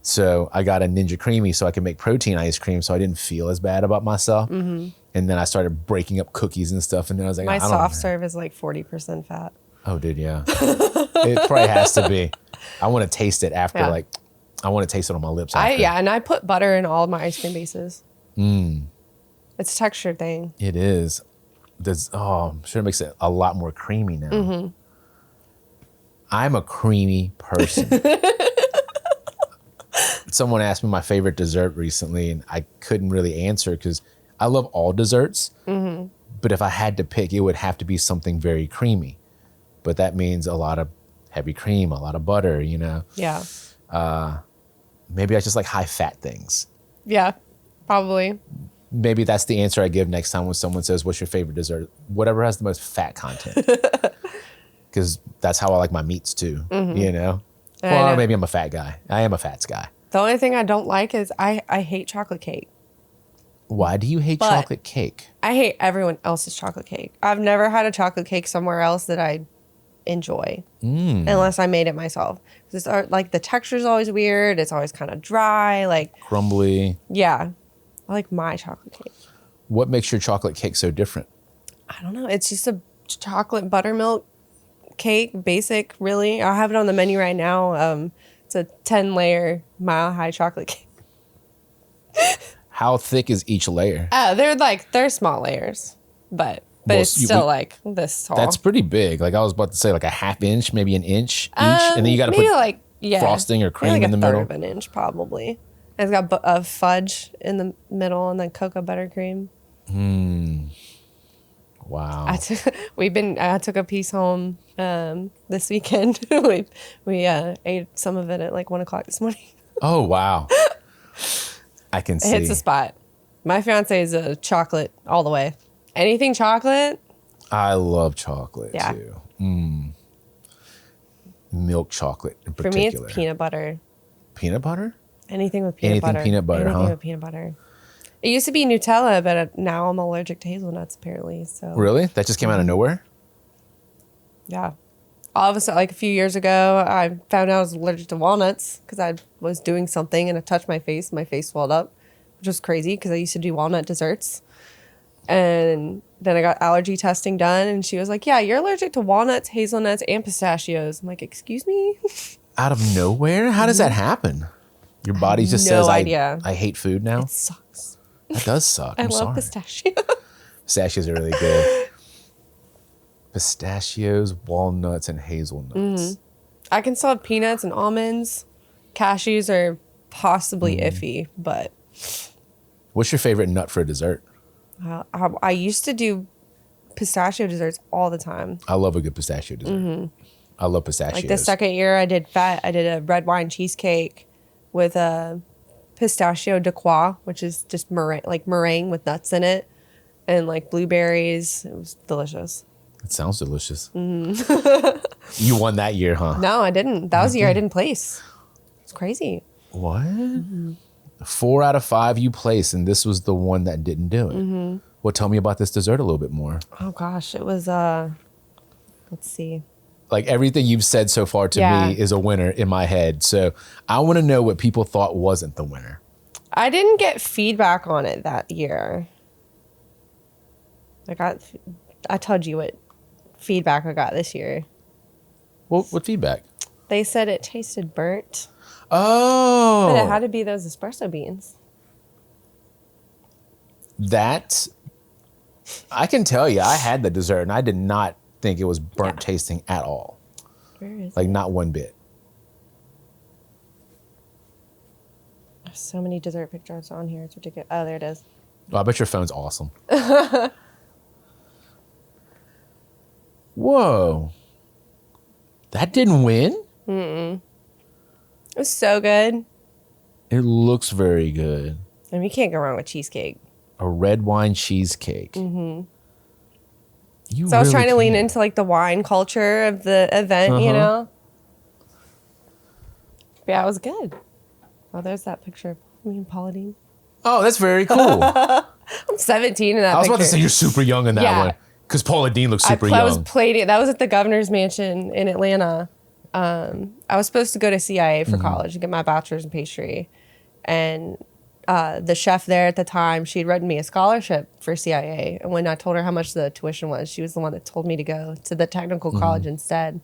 So I got a Ninja Creamy so I could make protein ice cream so I didn't feel as bad about myself. And then I started breaking up cookies and stuff. And then I was like, My I don't soft serve is like 40% fat. Oh, dude, yeah. It probably has to be. I want to taste it after, Yeah. I want to taste it on my lips after. And I put butter in all of my ice cream bases. It's a texture thing. It is. I'm sure it makes it a lot more creamy now. I'm a creamy person. Someone asked me my favorite dessert recently, and I couldn't really answer because I love all desserts. But if I had to pick, it would have to be something very creamy. But that means a lot of heavy cream, a lot of butter, you know? Yeah. Maybe I just like high fat things. Yeah, probably. Maybe that's the answer I give next time when someone says, what's your favorite dessert? Whatever has the most fat content. Because that's how I like my meats too, you know? Or maybe I'm a fat guy. I am a fats guy. The only thing I don't like is I hate chocolate cake. Why do you hate chocolate cake? I hate everyone else's chocolate cake. I've never had a chocolate cake somewhere else that I enjoy unless I made it myself. It's like the texture's always weird. It's always kind of dry, like Crumbly. yeah. I like my chocolate cake. What makes your chocolate cake so different? I don't know. It's just a chocolate buttermilk cake, basic, really. I have it on the menu right now. It's a 10-layer mile-high chocolate cake. How thick is each layer? They're small layers, but it's still like this tall. That's pretty big. Like I was about to say like a half inch, maybe an inch each. And then you got to put frosting or cream maybe like in the a third middle. of an inch probably. And it's got a fudge in the middle and then cocoa buttercream. Wow. I took a piece home this weekend. we ate some of it at like 1:00 this morning. Oh, wow. I can see. It hits the spot. My fiance is a chocolate all the way. Anything chocolate? I love chocolate Yeah. too. Milk chocolate in For particular. me, it's peanut butter. Peanut butter? Anything with peanut Anything butter. peanut butter, Anything huh? with peanut butter. It used to be Nutella, but now I'm allergic to hazelnuts apparently. So Really? That just came out of nowhere? yeah. All of a sudden, like a few years ago, I found out I was allergic to walnuts because I was doing something and I touched my face. My face swelled up, which was crazy because I used to do walnut desserts. And then I got allergy testing done, and she was like, yeah, you're allergic to walnuts, hazelnuts, and pistachios. I'm like, excuse me? Out of nowhere? How does that happen? Your body just no says, idea. I hate food now? It sucks. That does suck. I I'm love sorry. pistachio. Pistachios are really good. Pistachios, walnuts, and hazelnuts. I can still have peanuts and almonds. Cashews are possibly iffy, but What's your favorite nut for dessert? I used to do pistachio desserts all the time. I love a good pistachio dessert. I love pistachios. Like the second year I did I did a red wine cheesecake with a pistachio de croix, which is just meringue with nuts in it and like blueberries. It was delicious. It sounds delicious. You won that year, huh? No, I didn't. That was the year I didn't place. It's crazy. What? 4 out of 5 you placed, and this was the one that didn't do it. Well, tell me about this dessert a little bit more. Oh gosh, it was let's see. Like everything you've said so far to me is a winner in my head. So I want to know what people thought wasn't the winner. I didn't get feedback on it that year. I told you what feedback I got this year. Well, what feedback? They said it tasted burnt, Oh. but it had to be those espresso beans. That, I can tell you, I had the dessert and I did not think it was burnt tasting at all. Where is Like not one bit. There's so many dessert pictures on here. It's ridiculous. Oh, there it is. Well, I bet your phone's awesome. Whoa. That didn't win? It was so good. It looks very good. I mean, you can't go wrong with cheesecake. A red wine cheesecake. You So I was really trying to lean can. into like the wine culture of the event, you know? Yeah, it was good. Oh, there's that picture of me and Paula Deen. Oh, that's very cool. I I'm 17 in that was picture. about to say you're super young in that Yeah. one. Because Paula Deen looks super I was young. plating. That was at the governor's mansion in Atlanta. I was supposed to go to CIA for college to get my bachelor's in pastry. And the chef there at the time, she had written me a scholarship for CIA. And when I told her how much the tuition was, she was the one that told me to go to the technical college instead.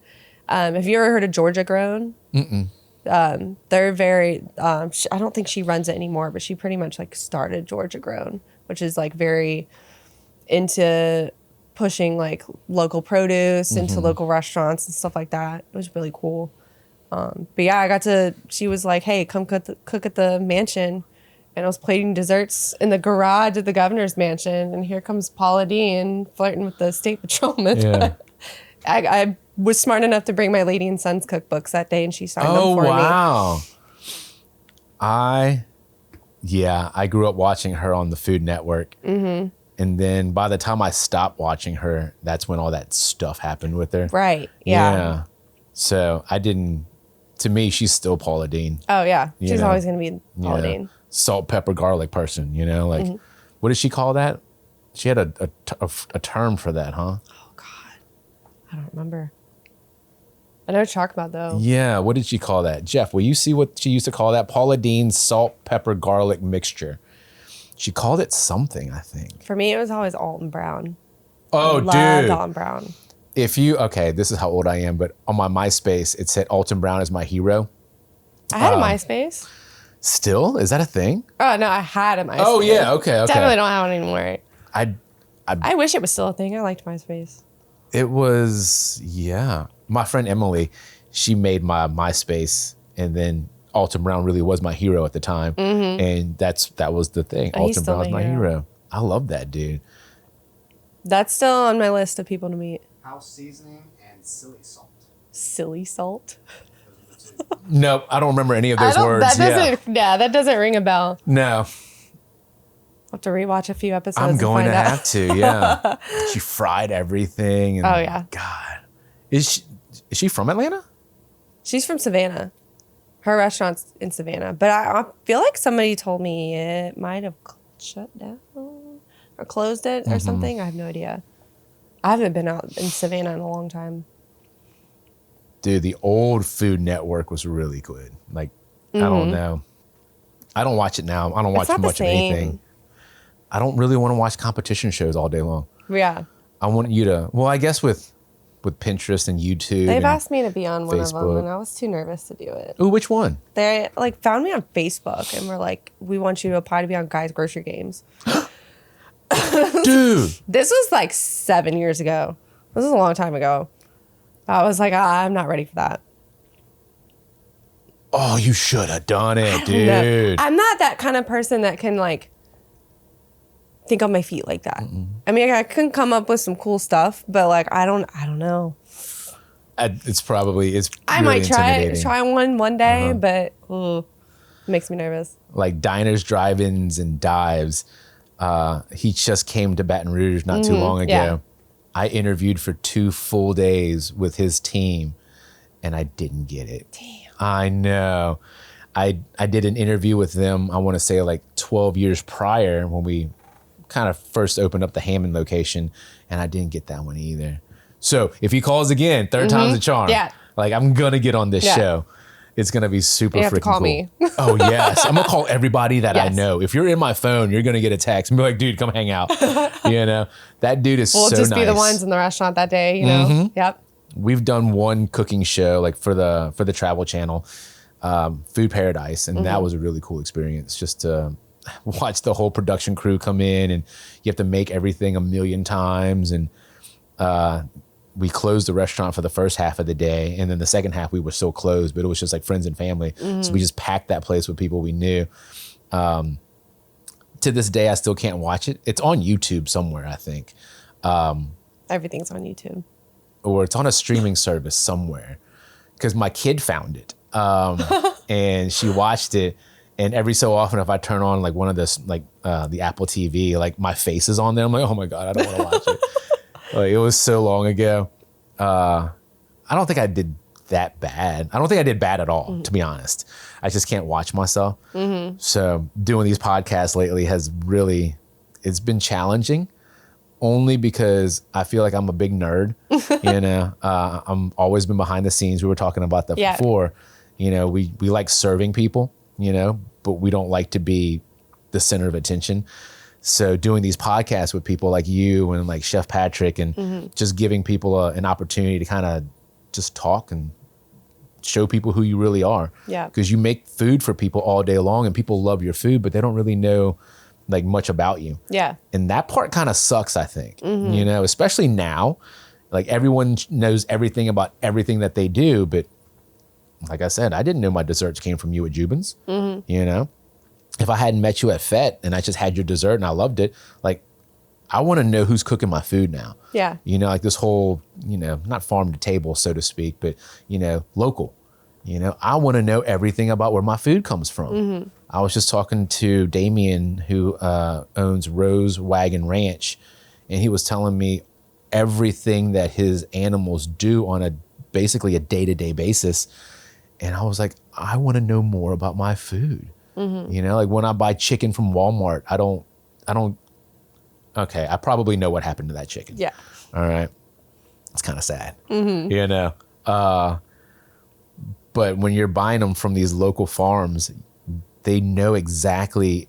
Have you ever heard of Georgia Grown? They're very, I don't think she runs it anymore, but she pretty much like started Georgia Grown, which is like very into pushing like local produce into local restaurants and stuff like that. It was really cool. But yeah, she was like, hey, come cook at the mansion. And I was plating desserts in the garage at the governor's mansion. And here comes Paula Deen flirting with the state patrolman. Yeah. I was smart enough to bring my Lady and Sons cookbooks that day, and she signed them for me. Oh, wow. I grew up watching her on the Food Network. And then by the time I stopped watching her, that's when all that stuff happened with her. Right. Yeah. So to me, she's still Paula Deen. Oh, yeah. You She's know. always going to be Paula Yeah. Deen. Salt, pepper, garlic person, like, what did she call that? She had a term for that, huh? Oh, God. I don't remember. I know what you're talking about, though. Yeah, what did she call that? Jeff, will you see what she used to call that? Paula Deen's salt, pepper, garlic mixture. She called it something, I think. For me, it was always Alton Brown. Oh, Loved dude. Alton Brown. This is how old I am, but on my MySpace, it said Alton Brown is my hero. I had a MySpace. Still? Is that a thing? Oh, no, I had a MySpace. Oh, yeah, okay. Definitely don't have it anymore. I I wish it was still a thing. I liked MySpace. It was, yeah. My friend Emily, she made my MySpace, and then Alton Brown really was my hero at the time. And that was the thing. Oh, he's Alton still Brown's my my hero. hero. I love that dude. That's still on my list of people to meet. House seasoning and silly salt. Silly salt. Those are the two. Nope, I don't remember any of those words. That doesn't ring a bell. No, I'll have to rewatch a few episodes. I'm going and to find out. have to, yeah. She fried everything. And Oh, yeah. God. Is she from Atlanta? She's from Savannah. Her restaurant's in Savannah. But I feel like somebody told me it might have shut down or closed it or something. I have no idea. I haven't been out in Savannah in a long time. Dude, the old Food Network was really good. Like, I don't know. I don't watch it now. I don't watch not the much of same. anything. I don't really want to watch competition shows all day long. Yeah. I want you to, well, I guess with Pinterest and YouTube. They've and asked me to be on one of them, Facebook. and I was too nervous to do it. Ooh, which one? They like found me on Facebook and were like, "We want you to apply to be on Guys Grocery Games." Dude. This was like 7 years ago. This is a long time ago. I was like, I'm not ready for that. Oh, you should have done it, No. dude. I'm not that kind of person that can like think on my feet like that. I mean, I can come up with some cool stuff, but like I don't know. It's I really might intimidating. try one day, but it makes me nervous. Like diners, drive-ins, and dives. He just came to Baton Rouge not too long ago. yeah. I interviewed for 2 full days with his team, and I didn't get it. Damn. I know. I did an interview with them, I want to say like 12 years prior when we kind of first opened up the Hammond location, and I didn't get that one either. So if he calls again, third time's a charm. Yeah. Like I'm going to get on this Yeah. show. It's going to be super You have to freaking call cool. me. Oh, yes. I'm going to call everybody that I Yes. know. If you're in my phone, you're going to get a text and be like, dude, come hang out. You know, that dude is We'll so just nice. be the ones in the restaurant that day, you know? Yep. We've done one cooking show like for the Travel Channel, Food Paradise. And that was a really cool experience just to watch the whole production crew come in, and you have to make everything a million times. And we closed the restaurant for the first half of the day, and then the second half we were still closed, but it was just like friends and family. So we just packed that place with people we knew. To this day, I still can't watch it. It's on YouTube somewhere, I think, Everything's on YouTube. or it's on a streaming service somewhere, because my kid found it, and she watched it. And every so often, if I turn on like one of this, like the Apple TV, like my face is on there. I'm like, oh my God, I don't want to watch it. Like, it was so long ago. I don't think I did that bad. I don't think I did bad at all, to be honest. I just can't watch myself. So doing these podcasts lately has really, it's been challenging, only because I feel like I'm a big nerd. You know, I'm always been behind the scenes. We were talking about that Yeah. before. You know, we like serving people, you know, but we don't like to be the center of attention. So doing these podcasts with people like you and like Chef Patrick, and just giving people an opportunity to kind of just talk and show people who you really are. Yeah. Because you make food for people all day long, and people love your food, but they don't really know like much about you. Yeah. And that part kind of sucks, I think, you know, especially now. Like everyone knows everything about everything that they do, but like I said, I didn't know my desserts came from you at Jubin's. You know, if I hadn't met you at Fête and I just had your dessert and I loved it, like I want to know who's cooking my food now. Yeah. You know, like this whole, you know, not farm to table, so to speak, but, you know, local. You know, I want to know everything about where my food comes from. I was just talking to Damien, who owns Rose Wagon Ranch, and he was telling me everything that his animals do on basically a day-to-day basis. And I was like, I want to know more about my food. You know, like when I buy chicken from Walmart, I don't, okay, I probably know what happened to that chicken. Yeah. All right. It's kind of sad, you know? But when you're buying them from these local farms, they know exactly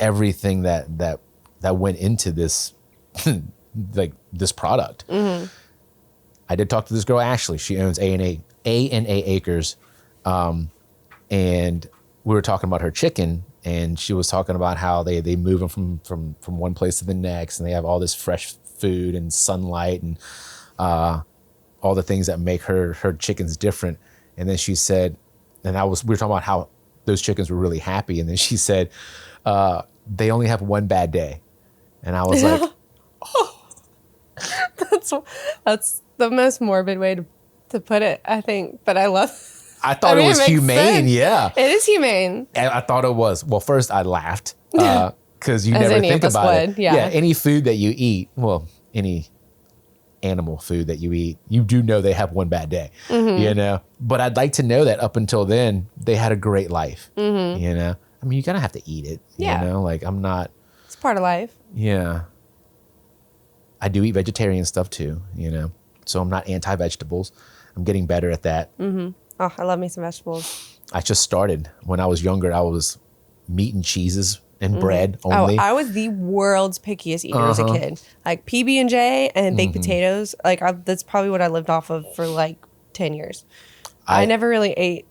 everything that went into this, like this product. I did talk to this girl, Ashley. She owns A&A Acres. And we were talking about her chicken, and she was talking about how they move them from one place to the next, and they have all this fresh food and sunlight and all the things that make her chickens different. And then she said, we were talking about how those chickens were really happy. And then she said, they only have one bad day. And I was like, That's the most morbid way to put it, I think. But I I thought mean, it was makes humane. sense. Yeah. It is humane. And I thought it was. Well, first I laughed because you As never any think of us about would, it. yeah. Any food that you eat, well, any animal food that you eat, you do know they have one bad day, you know? But I'd like to know that up until then, they had a great life, you know? I mean, you're going to have to eat it, Yeah. you know? Like, I'm not, It's part of life. yeah. I do eat vegetarian stuff too, you know? So I'm not anti-vegetables. I'm getting better at that. Oh, I love me some vegetables. I just started. When I was younger, I was meat and cheeses and bread Oh, only. I was the world's pickiest eater as a kid. Like PB&J and baked potatoes. Like that's probably what I lived off of for like 10 years. I never really ate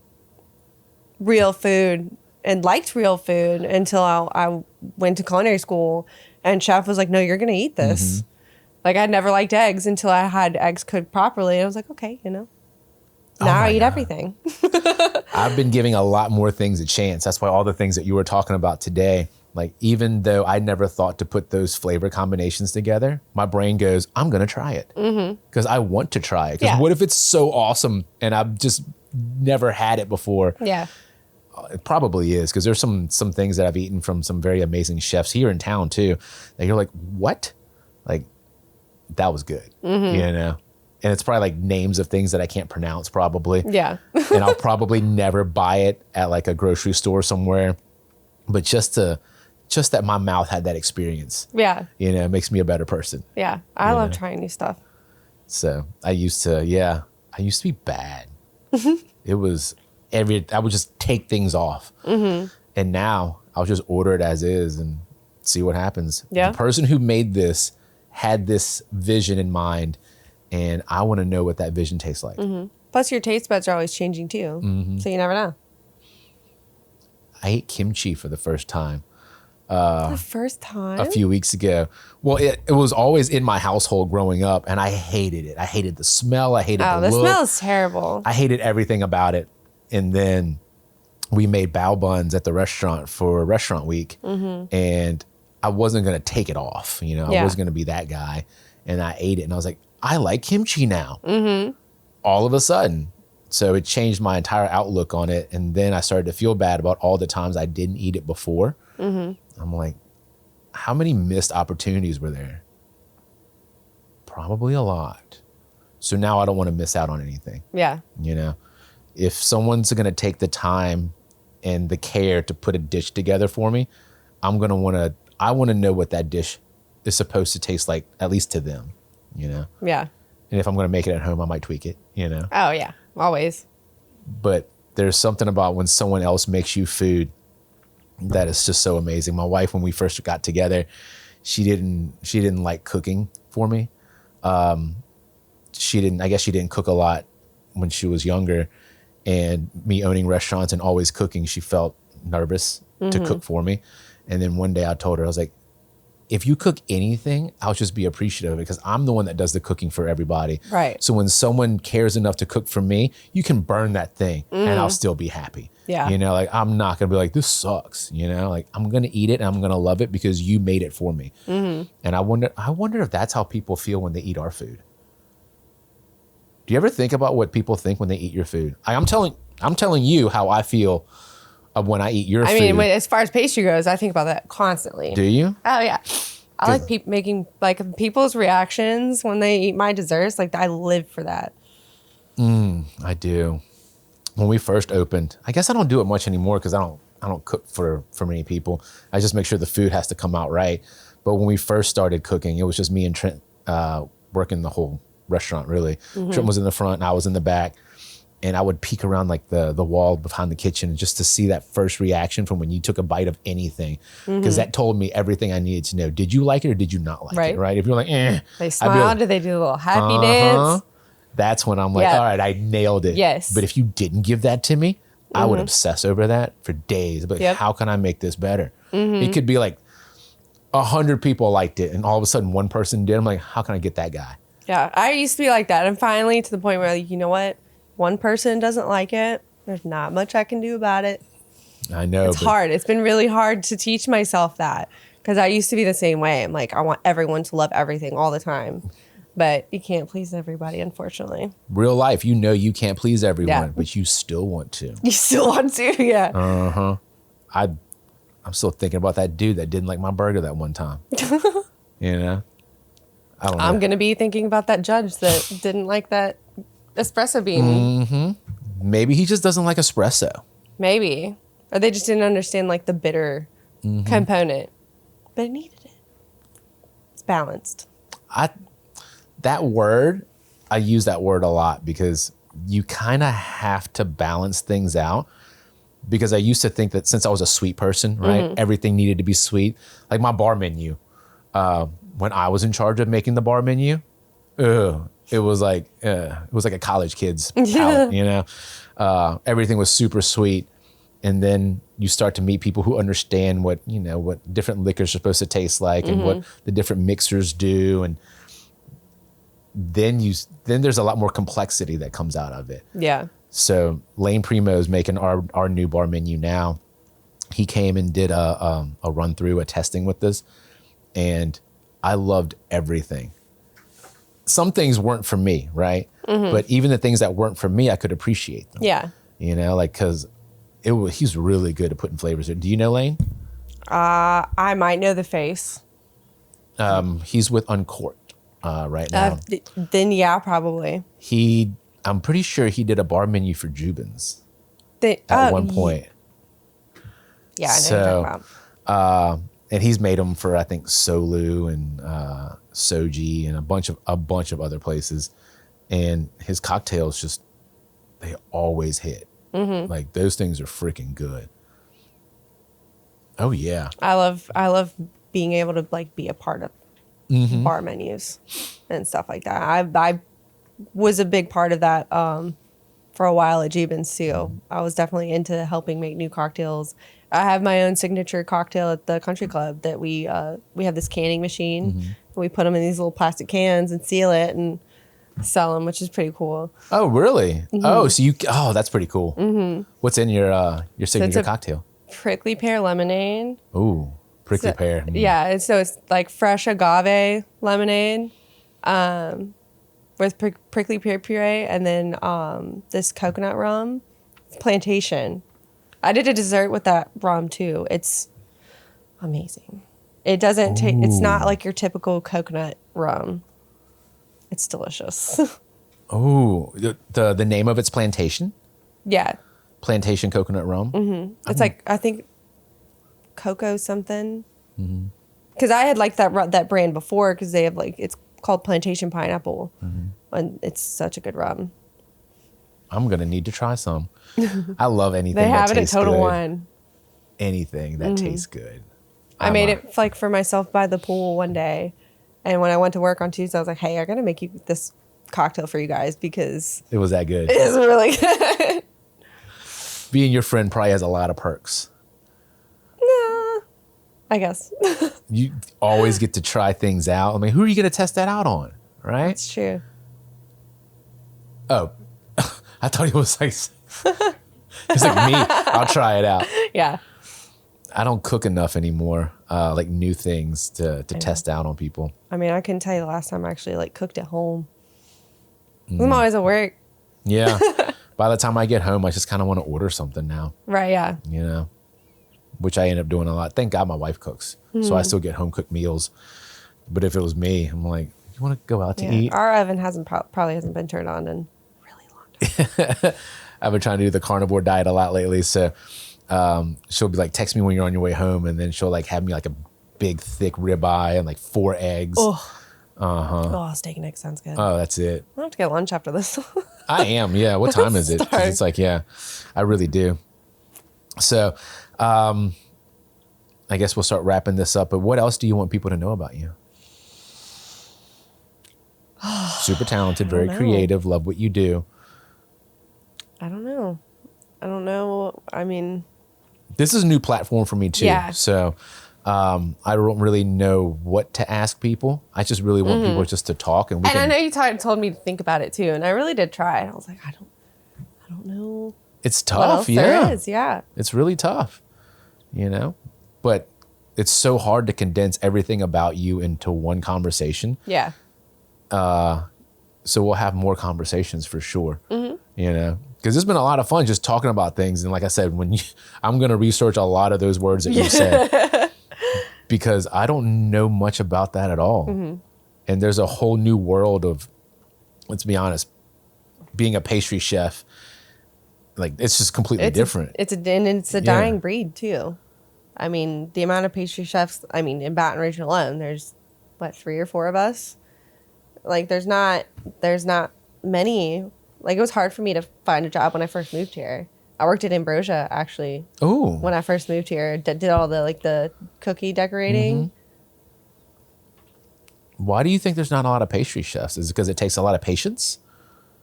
real food and liked real food until I went to culinary school, and chef was like, no, you're going to eat this. Like I never liked eggs until I had eggs cooked properly. And I was like, okay, you know, now I eat everything. I've been giving a lot more things a chance. That's why all the things that you were talking about today, like even though I never thought to put those flavor combinations together, my brain goes, I'm going to try it because I want to try it. Because what if it's so awesome and I've just never had it before? Yeah. It probably is, because there's some things that I've eaten from some very amazing chefs here in town too, that you're like, what? Like, that was good, you know? And it's probably like names of things that I can't pronounce probably. Yeah. And I'll probably never buy it at like a grocery store somewhere. But just that my mouth had that experience. Yeah. You know, it makes me a better person. Yeah. I love trying new stuff. So I used to be bad. It was I would just take things off. And now I'll just order it as is and see what happens. Yeah. The person who made this had this vision in mind, and I want to know what that vision tastes like. Plus your taste buds are always changing too. So you never know. I ate kimchi for the first time The first time? a few weeks ago. Well, it was always in my household growing up, and I hated it. I hated the smell. I hated the the look. smell is terrible. I hated everything about it. And then we made bao buns at the restaurant for restaurant week, and I wasn't going to take it off. You know, I wasn't going to be that guy. And I ate it, and I was like, I like kimchi now. All of a sudden. So it changed my entire outlook on it. And then I started to feel bad about all the times I didn't eat it before. I'm like, how many missed opportunities were there? Probably a lot. So now I don't want to miss out on anything. Yeah. You know, if someone's going to take the time and the care to put a dish together for me, I want to know what that dish is supposed to taste like, at least to them, you know? Yeah. And if I'm going to make it at home, I might tweak it, you know? Oh, yeah. Always. But there's something about when someone else makes you food that is just so amazing. My wife, when we first got together, she didn't like cooking for me. I guess she didn't cook a lot when she was younger, and me owning restaurants and always cooking, she felt nervous to cook for me. And then one day I told her, I was like, if you cook anything, I'll just be appreciative of it, because I'm the one that does the cooking for everybody. Right. So when someone cares enough to cook for me, you can burn that thing and I'll still be happy. Yeah. You know, like I'm not going to be like, this sucks. You know, like I'm going to eat it and I'm going to love it because you made it for me. And I wonder if that's how people feel when they eat our food. Do you ever think about what people think when they eat your food? I'm telling you how I feel of when I eat your food. I mean, as far as pastry goes, I think about that constantly. Do you? Oh, yeah. I like making like people's reactions when they eat my desserts. Like I live for that. I do. When we first opened, I guess I don't do it much anymore because I don't cook for many people. I just make sure the food has to come out right. But when we first started cooking, it was just me and Trent working the whole restaurant, really. Trent was in the front and I was in the back. And I would peek around like the wall behind the kitchen just to see that first reaction from when you took a bite of anything. Because that told me everything I needed to know. Did you like it or did you not like it, right? If you're like, They smile, do they do a little happy dance? That's when I'm like, all right, I nailed it. Yes. But if you didn't give that to me, I would obsess over that for days. But how can I make this better? It could be like 100 people liked it and all of a sudden one person did. I'm like, how can I get that guy? Yeah, I used to be like that. And finally to the point where, like, you know what? One person doesn't like it. There's not much I can do about it. I know. It's hard. It's been really hard to teach myself that, because I used to be the same way. I'm like, I want everyone to love everything all the time. But you can't please everybody, unfortunately. Real life, you know you can't please everyone, but you still want to. You still want to, yeah. I'm still thinking about that dude that didn't like my burger that one time. You know? I don't know. I'm going to be thinking about that judge that didn't like that espresso bean. Maybe he just doesn't like espresso. Maybe. Or they just didn't understand like the bitter component. But it needed it. It's balanced. I use that word a lot because you kind of have to balance things out. because I used to think that since I was a sweet person, right, everything needed to be sweet. Like my bar menu, when I was in charge of making the bar menu, it was like a college kid's palate, you know. Everything was super sweet, and then you start to meet people who understand what different liquors are supposed to taste like and what the different mixers do, and then there's a lot more complexity that comes out of it. Yeah. So Lane Primo's making our new bar menu now. He came and did a run through, a testing with us, and I loved everything. Some things weren't for me, right? But even the things that weren't for me, I could appreciate them. Yeah. You know, like, because he's really good at putting flavors in. Do you know Lane? I might know the face. He's with Uncorked right now. Then yeah, probably. I'm pretty sure he did a bar menu for Jubin's at one point. Yeah, I know what you're talking about. And he's made them for, I think, Solu and Soji and a bunch of other places. And his cocktails they always hit. Like those things are freaking good. Oh yeah. I love being able to like be a part of bar menus and stuff like that. I was a big part of that for a while at Jubin's too. I was definitely into helping make new cocktails. I have my own signature cocktail at the Country Club that we have this canning machine. We put them in these little plastic cans and seal it and sell them, which is pretty cool. Oh really? Oh, that's pretty cool. What's in your signature cocktail? Prickly pear lemonade. Ooh, prickly pear. Yeah, it's like fresh agave lemonade with prickly pear puree, and then this coconut rum, plantation. I did a dessert with that rum too. It's amazing. It doesn't take. It's not like your typical coconut rum. It's delicious. Oh, the name of it's Plantation? Yeah. Plantation coconut rum? It's like, I think, cocoa something. Because I had liked that brand before because they have it's called Plantation Pineapple. And it's such a good rum. I'm going to need to try some. I love anything They that have it at tastes Total good. Wine. Anything that tastes good. I made it for myself by the pool one day. And when I went to work on Tuesday, I was like, hey, I got to make you this cocktail for you guys because it was that good. It is really good. Being your friend probably has a lot of perks. Nah, I guess. You always get to try things out. I mean, who are you going to test that out on, right? That's true. Oh, I thought he was like, it's like me. I'll try it out. Yeah. I don't cook enough anymore, like new things to test out on people. I mean, I couldn't tell you the last time I actually cooked at home. I'm always at work. Yeah. By the time I get home, I just kind of want to order something now. Right, yeah. You know, which I end up doing a lot. Thank God my wife cooks. So I still get home cooked meals. But if it was me, I'm like, you want to go out to eat? Our oven probably hasn't been turned on in a really long time. I've been trying to do the carnivore diet a lot lately. So she'll be like, text me when you're on your way home. And then she'll have me a big, thick ribeye and 4 eggs. Oh. Oh, steak and eggs sounds good. Oh, that's it. I'll have to get lunch after this. I am. Yeah. What time is it? 'Cause it's yeah, I really do. So I guess we'll start wrapping this up. But what else do you want people to know about you? Super talented, very creative, love what you do. I don't know. I mean, this is a new platform for me too. Yeah. So I don't really know what to ask people. I just really want people just to talk. And I know you told me to think about it too. And I really did try. I was like, I don't know. It's tough. What else there is. Yeah. It's really tough, but it's so hard to condense everything about you into one conversation. Yeah. So we'll have more conversations for sure, because it's been a lot of fun just talking about things. And like I said, I'm going to research a lot of those words that you said because I don't know much about that at all. And there's a whole new world of, let's be honest, being a pastry chef. It's just completely different. It's a dying breed too. I mean, the amount of pastry chefs, in Baton Rouge alone, there's 3 or 4 of us. There's not many. It was hard for me to find a job when I first moved here. I worked at Ambrosia actually Oh, when I first moved here. Did all the like the cookie decorating. why do you think there's not a lot of pastry chefs? Is it because it takes a lot of patience?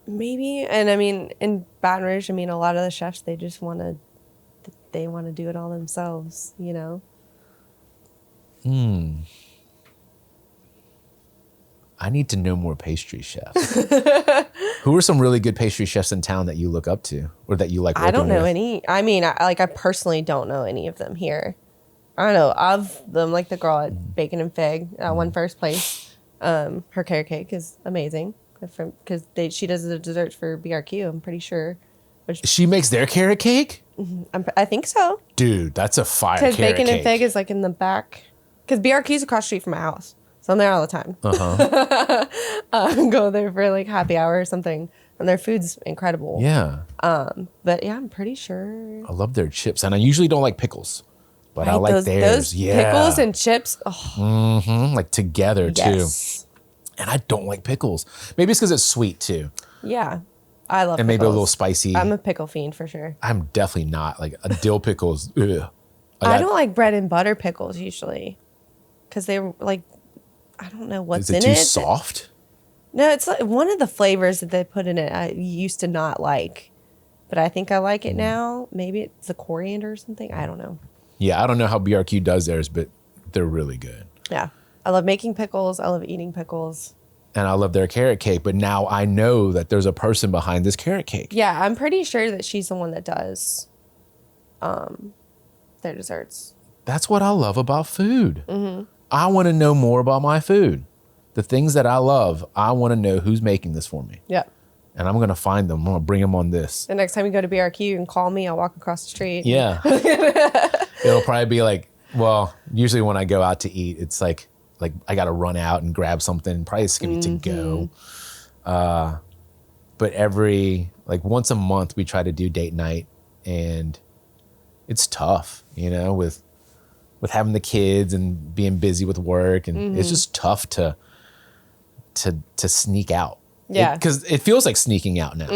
Maybe, and I mean in Baton Rouge, I mean a lot of the chefs they just want to do it all themselves, you know. I need to know more pastry chefs. Who are some really good pastry chefs in town that you look up to or that you like working I don't know with? any. I mean, I personally don't know any of them here. I don't know of them, like the girl at Bacon and Fig, won first place. Her carrot cake is amazing because she does the desserts for BRQ. I'm pretty sure. She makes their carrot cake? I think so. Dude, that's a fire Because carrot Bacon cake. and Fig is like in the back. Because BRQ's across the street from my house. So I'm there all the time. Go there for like happy hour or something. And their food's incredible. Yeah. But yeah, I'm pretty sure. I love their chips. And I usually don't like pickles, but I Right, like theirs. Those Yeah. pickles and chips. Oh, Like together yes. too. And I don't like pickles. Maybe it's because it's sweet too. Yeah. I love And pickles. maybe a little spicy. I'm a pickle fiend for sure. I'm definitely not. Like a dill pickles. Ugh. I don't like bread and butter pickles usually. Because they're like, I don't know what's Is it in too it. soft? No, it's like one of the flavors that they put in it I used to not like. But I think I like it now. Maybe it's the coriander or something. I don't know. Yeah, I don't know how BRQ does theirs, but they're really good. Yeah. I love making pickles. I love eating pickles. And I love their carrot cake, but now I know that there's a person behind this carrot cake. Yeah, I'm pretty sure that she's the one that does their desserts. That's what I love about food. I want to know more about my food. The things that I love, I want to know who's making this for me. Yeah. And I'm going to find them. I'm going to bring them on this. The next time you go to BRQ, you can call me. I'll walk across the street. Yeah. It'll probably be like, well, usually when I go out to eat, it's like I got to run out and grab something. Probably it's going to be to go. But once a month, we try to do date night. And it's tough, with having the kids and being busy with work. And it's just tough to sneak out. Yeah. Because it feels like sneaking out now,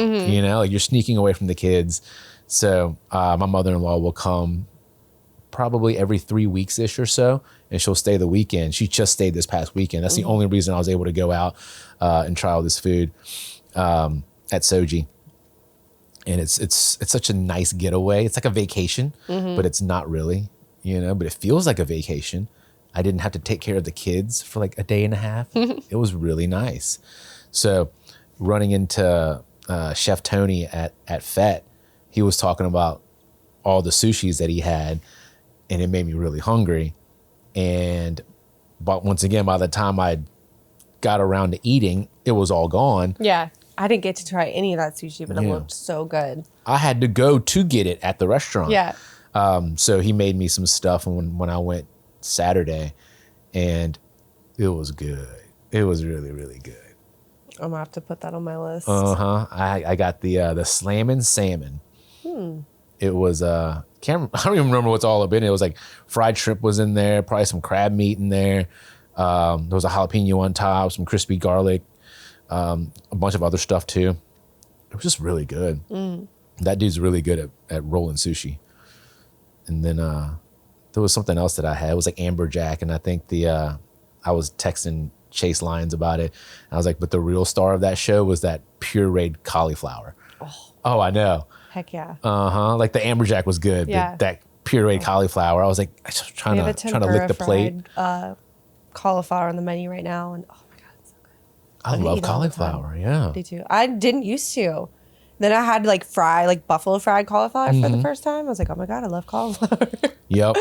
like you're sneaking away from the kids. So my mother-in-law will come probably every 3 weeks-ish or so, and she'll stay the weekend. She just stayed this past weekend. That's the only reason I was able to go out and try all this food at Soji. And it's such a nice getaway. It's like a vacation, but it's not really, but it feels like a vacation. I didn't have to take care of the kids for like a day and a half. It was really nice. So running into Chef Tony at Fête, he was talking about all the sushis that he had, and it made me really hungry. But once again, by the time I got around to eating, it was all gone. Yeah. I didn't get to try any of that sushi, but it Yeah. looked so good. I had to go to get it at the restaurant. Yeah. So he made me some stuff when I went Saturday, and it was good. It was really, really good. I'm going to have to put that on my list. I got the slammin' salmon. It was I don't even remember what's all up in it. It was like fried shrimp was in there, probably some crab meat in there. There was a jalapeno on top, some crispy garlic, a bunch of other stuff too. It was just really good. That dude's really good at rolling sushi. And then there was something else that I had. It was like amberjack, and I think I was texting Chase Lyons about it. And I was like, but the real star of that show was that pureed cauliflower. Oh, I know. Heck yeah. Like the amberjack was good, Yeah. but that pureed cauliflower, I was like, I was trying We have a to lick the plate. fried cauliflower on the menu right now, and oh my god, it's so good. I eat love it all the time. cauliflower. Yeah. I do too. I didn't used to. Then I had buffalo fried cauliflower for the first time. I was like, oh my god, I love cauliflower. Yep.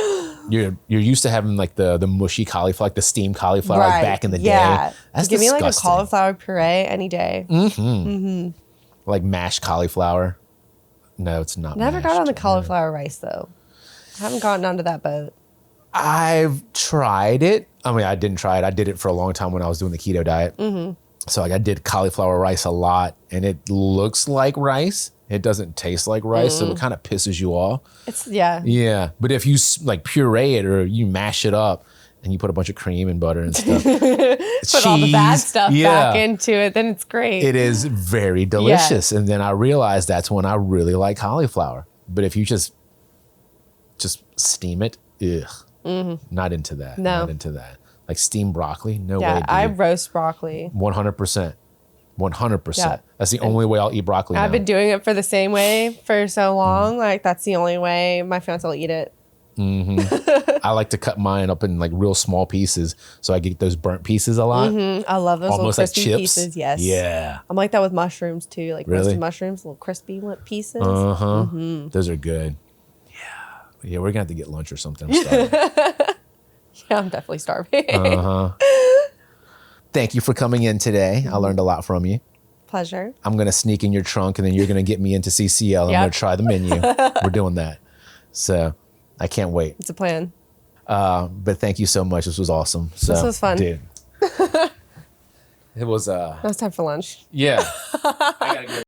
You're used to having like the mushy cauliflower, like the steamed cauliflower like back in the day. That's Give me like a disgusting. cauliflower puree any day. Like mashed cauliflower. No, it's not. Never got on the mashed. cauliflower rice though. I haven't gotten onto that boat. I've tried it. I mean, I didn't try it. I did it for a long time when I was doing the keto diet. So like I did cauliflower rice a lot, and it looks like rice. It doesn't taste like rice, so it kind of pisses you off. It's yeah. Yeah, but if you like puree it or you mash it up and you put a bunch of cream and butter and stuff, Put all the bad stuff back into it, then it's great. It is very delicious. And then I realized that's when I really like cauliflower. But if you just steam it, not into that. No. Not into that. Like steamed broccoli, no way, Yeah, dude. I roast broccoli. 100%. 100%. Yeah. That's the only way I'll eat broccoli now. I've been doing it for the same way for so long. Like that's the only way my fiance will eat it. I like to cut mine up in like real small pieces, so I get those burnt pieces a lot. I love those Almost little like crispy chips. pieces. Yes. Yeah. I'm like that with mushrooms too. Like Really? roasted mushrooms, little crispy pieces. Those are good. Yeah, we're gonna have to get lunch or something. I'm starving. Yeah, I'm definitely starving. Thank you for coming in today. I learned a lot from you. Pleasure. I'm gonna sneak in your trunk, and then you're gonna get me into CCL. I'm Yep. gonna try the menu. We're doing that. So I can't wait. It's a plan. But thank you so much. This was awesome. So, This was fun. dude. It was Now it's time for lunch. yeah. I gotta go.